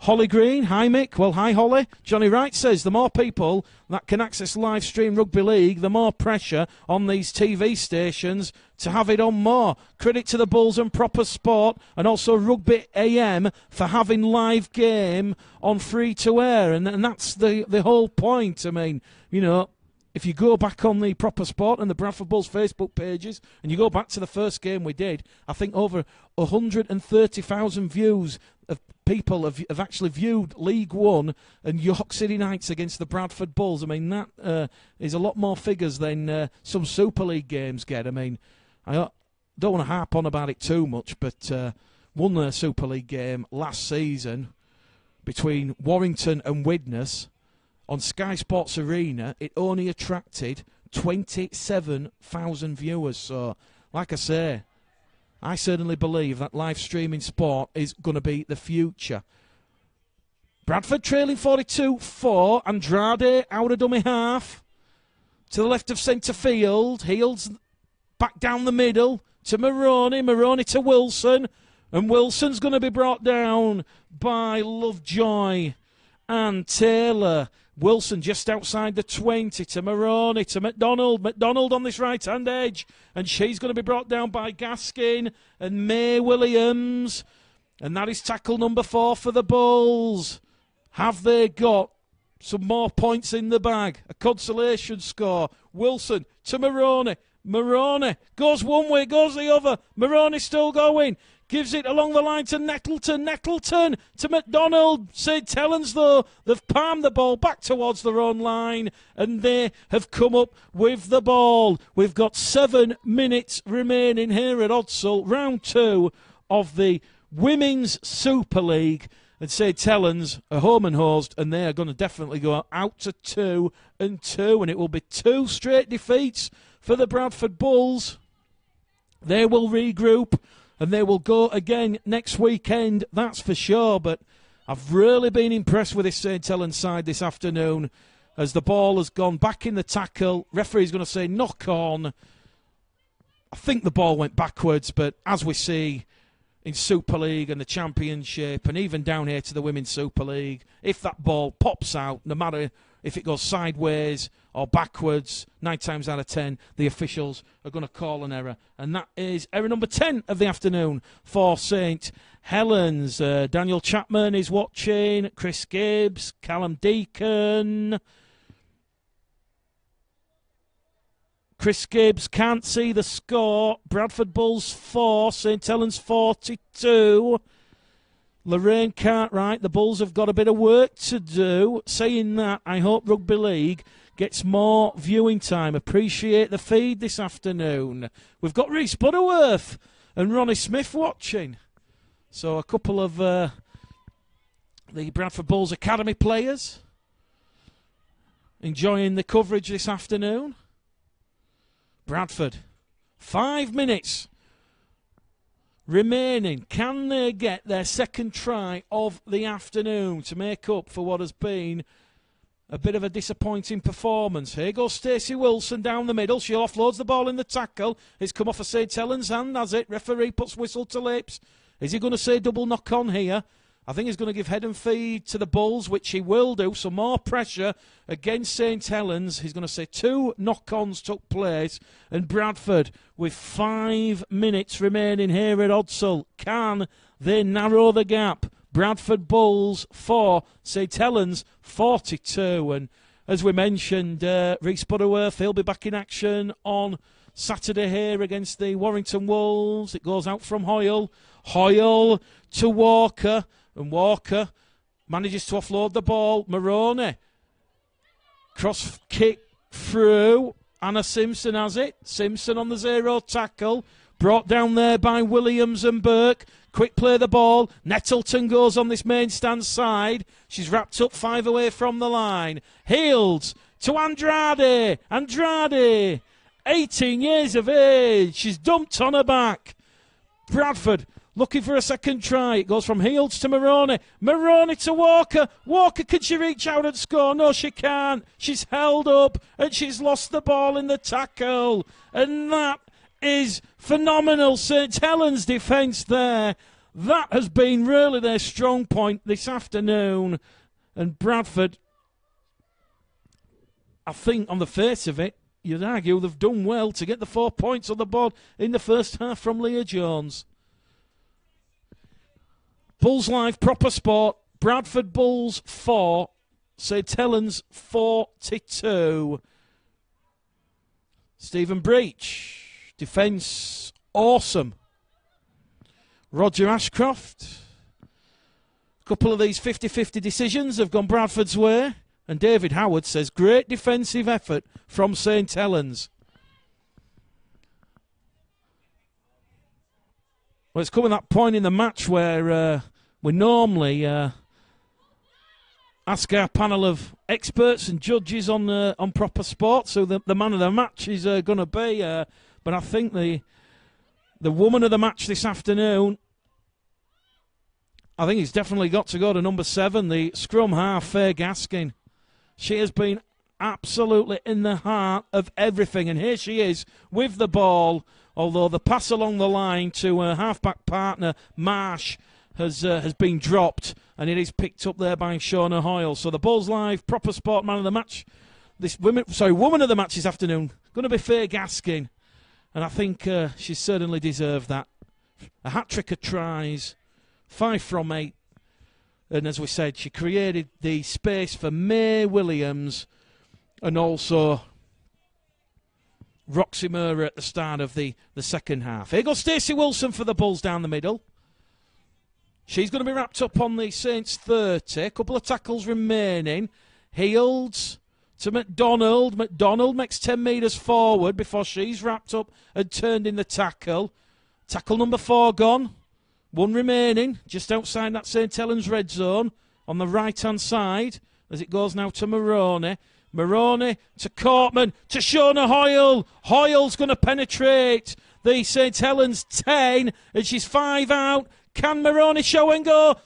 Holly Green, hi Mick, well hi Holly. Johnny Wright says, the more people that can access live stream rugby league, the more pressure on these TV stations to have it on more. Credit to the Bulls and Proper Sport, and also Rugby AM for having live game on free to air, and that's the whole point. I mean, you know, if you go back on the Proper Sport and the Bradford Bulls Facebook pages, and you go back to the first game we did, I think over 130,000 views of people have actually viewed League One and York City Knights against the Bradford Bulls. I mean, that is a lot more figures than some Super League games get. I mean, I don't want to harp on about it too much, but won the Super League game last season between Warrington and Widnes on Sky Sports Arena. It only attracted 27,000 viewers. So, like I say, I certainly believe that live streaming sport is going to be the future. Bradford trailing 42-4. Andrade out of dummy half. To the left of centre field. Heels back down the middle to Maroney. Maroney to Wilson. And Wilson's going to be brought down by Lovejoy and Taylor. Wilson just outside the 20 to Maroney to McDonald. McDonald on this right-hand edge. And she's going to be brought down by Gaskin and May Williams. And that is tackle number 4 for the Bulls. Have they got some more points in the bag? A consolation score. Wilson to Maroney. Maroney goes one way, goes the other. Maroney still going. Gives it along the line to Nettleton. Nettleton to McDonald. St Helens, though, they've palmed the ball back towards their own line, and they have come up with the ball. We've got 7 minutes remaining here at Odsal, round 2 of the Women's Super League. And St Helens are home and host, and they are going to definitely go out to 2-2, and it will be 2 straight defeats for the Bradford Bulls. They will regroup, and they will go again next weekend, that's for sure. But I've really been impressed with this St Helens side this afternoon as the ball has gone back in the tackle. Referee's going to say knock on. I think the ball went backwards, but as we see in Super League and the Championship, and even down here to the Women's Super League, if that ball pops out, no matter if it goes sideways or backwards, 9 times out of 10, the officials are going to call an error. And that is error number 10 of the afternoon for St Helens. Daniel Chapman is watching, Chris Gibbs, Callum Deacon. Chris Gibbs can't see the score. Bradford Bulls 4, St Helens 42. Lorraine Cartwright, the Bulls have got a bit of work to do. Saying that, I hope Rugby League gets more viewing time. Appreciate the feed this afternoon. We've got Rhys Butterworth and Ronnie Smith watching. So a couple of the Bradford Bulls Academy players enjoying the coverage this afternoon. Bradford, 5 minutes remaining. Can they get their second try of the afternoon to make up for what has been a bit of a disappointing performance? Here goes Stacey Wilson down the middle. She offloads the ball in the tackle. It's come off a St Helens hand, has it? Referee puts whistle to lips. Is he going to say double knock on here? I think he's going to give head and feed to the Bulls, which he will do. So more pressure against St Helens. He's going to say 2 knock-ons took place. And Bradford, with 5 minutes remaining here at Odsal, can they narrow the gap? Bradford Bulls 4, St Helens 42. And as we mentioned, Rhys Butterworth, he'll be back in action on Saturday here against the Warrington Wolves. It goes out from Hoyle. Hoyle to Walker. And Walker manages to offload the ball. Maroney Cross kick through. Anna Simpson has it. Simpson on the 0 tackle. Brought down there by Williams and Burke. Quick play the ball. Nettleton goes on this main stand side. She's wrapped up 5 away from the line. Healed to Andrade. Andrade, 18 years of age. She's dumped on her back. Bradford looking for a second try. It goes from Healds to Maroney. Maroney to Walker. Walker, can she reach out and score? No, she can't. She's held up and she's lost the ball in the tackle. And that is phenomenal. St Helens defence there. That has been really their strong point this afternoon. And Bradford, I think on the face of it, you'd argue they've done well to get the 4 points on the board in the first half from Leah Jones. Bulls Live, proper sport. Bradford Bulls 4, St Helens 42. Stephen Breach, defence awesome. Roger Ashcroft, a couple of these 50-50 decisions have gone Bradford's way. And David Howard says, great defensive effort from St Helens. Well, it's coming that point in the match where we normally ask our panel of experts and judges on proper sport, so the man of the match is going to be. But I think the woman of the match this afternoon, I think it's definitely got to go to number 7, the scrum half, Faye Gaskin. She has been absolutely in the heart of everything, and here she is with the ball, although the pass along the line to her half-back partner, Marsh, has been dropped, and it is picked up there by Shauna Hoyle. So the Bulls Live proper sport man of the match, woman of the match this afternoon, going to be Faye Gaskin, and I think she certainly deserved that. A hat-trick of tries, 5 from 8. And as we said, she created the space for May Williams and also Roxy Murray at the start of the second half. Here goes Stacey Wilson for the Bulls down the middle. She's going to be wrapped up on the Saints 30. A couple of tackles remaining. Healed to McDonald. McDonald makes 10 metres forward before she's wrapped up and turned in the tackle. Tackle number 4 gone. 1 remaining, just outside that St Helens red zone, on the right-hand side, as it goes now to Maroney. Maroney to Cortman, to Shauna Hoyle. Hoyle's going to penetrate the St Helens 10, and she's 5 out. Can Maroney show and go?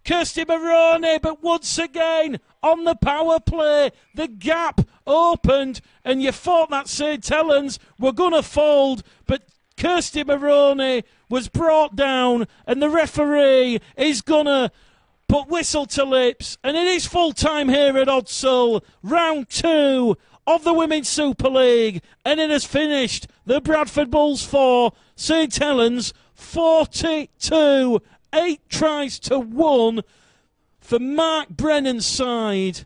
Kirsty Maroney, but once again, on the power play, the gap opened, and you thought that St Helens were going to fold, but Kirsty Maroney was brought down, and the referee is going to put whistle to lips, and it is full time here at Odsal. Round 2 of the Women's Super League, and it has finished. The Bradford Bulls 4, St Helens 42, 8 tries to 1 for Mark Brennan's side.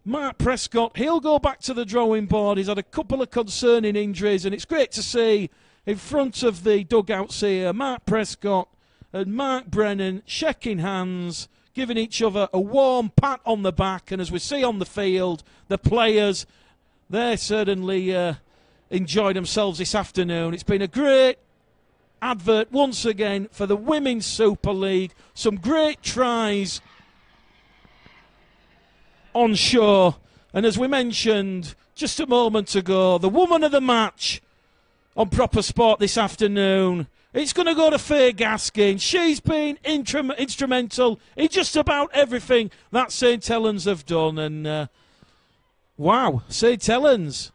Mark Prescott, he'll go back to the drawing board. He's had a couple of concerning injuries, and it's great to see in front of the dugouts here, Mark Prescott and Mark Brennan shaking hands, giving each other a warm pat on the back. And as we see on the field, the players, they certainly enjoyed themselves this afternoon. It's been a great advert once again for the Women's Super League. Some great tries on show. And as we mentioned just a moment ago, the woman of the match on proper sport this afternoon, it's going to go to Faye Gaskin. She's been instrumental in just about everything that St Helens have done. And wow, St Helens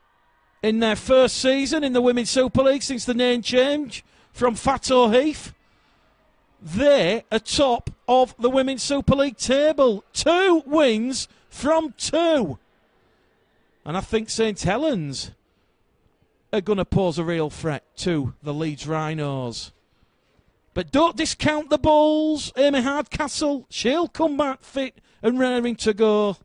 in their first season in the Women's Super League since the name change from Fato Heath, they are top of the Women's Super League table. 2 wins from 2. And I think St Helens are going to pose a real threat to the Leeds Rhinos. But don't discount the Bulls. Amy Hardcastle, she'll come back fit and raring to go.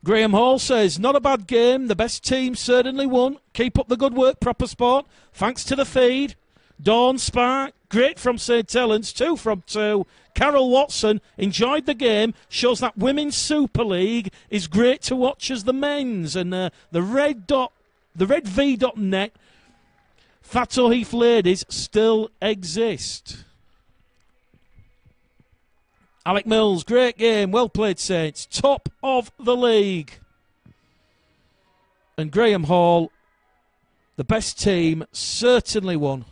Graham Hall says, not a bad game. The best team certainly won. Keep up the good work, proper sport. Thanks to the feed. Dawn Spark, great from St Helens, 2 from 2. Carol Watson enjoyed the game, shows that Women's Super League is great to watch as the men's. And the redv.net Fato Heath ladies still exist. Alec Mills, great game, well played Saints, top of the league. And Graham Hall, the best team, certainly won.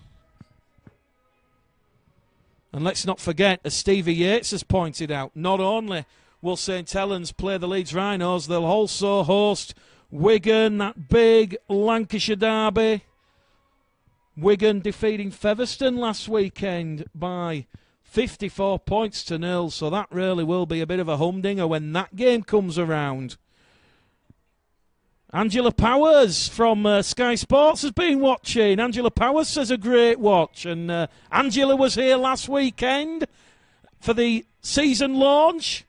And let's not forget, as Stevie Yates has pointed out, not only will St Helens play the Leeds Rhinos, they'll also host Wigan, that big Lancashire derby. Wigan defeating Featherstone last weekend by 54 points to 0, so that really will be a bit of a humdinger when that game comes around. Angela Powers from Sky Sports has been watching. Angela Powers says a great watch. And Angela was here last weekend for the season launch.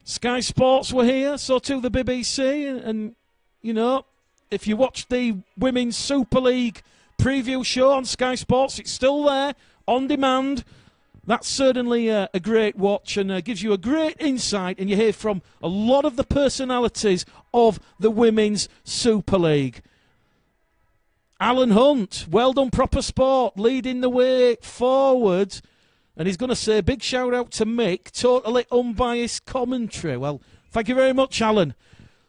Sky Sports were here, so too the BBC. And you know, if you watch the Women's Super League preview show on Sky Sports, it's still there, on demand. That's certainly a great watch and gives you a great insight, and you hear from a lot of the personalities of the Women's Super League. Alan Hunt, well done, Proper Sport, leading the way forward. And he's going to say a big shout out to Mick, totally unbiased commentary. Well, thank you very much, Alan.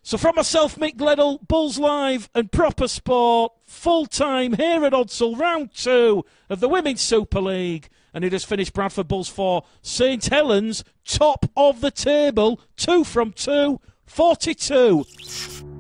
So from myself, Mick Gledall, Bulls Live and Proper Sport, full time here at Odsal, round 2 of the Women's Super League. And it has finished Bradford Bulls 4, St Helens, top of the table, 2 from 2, 42.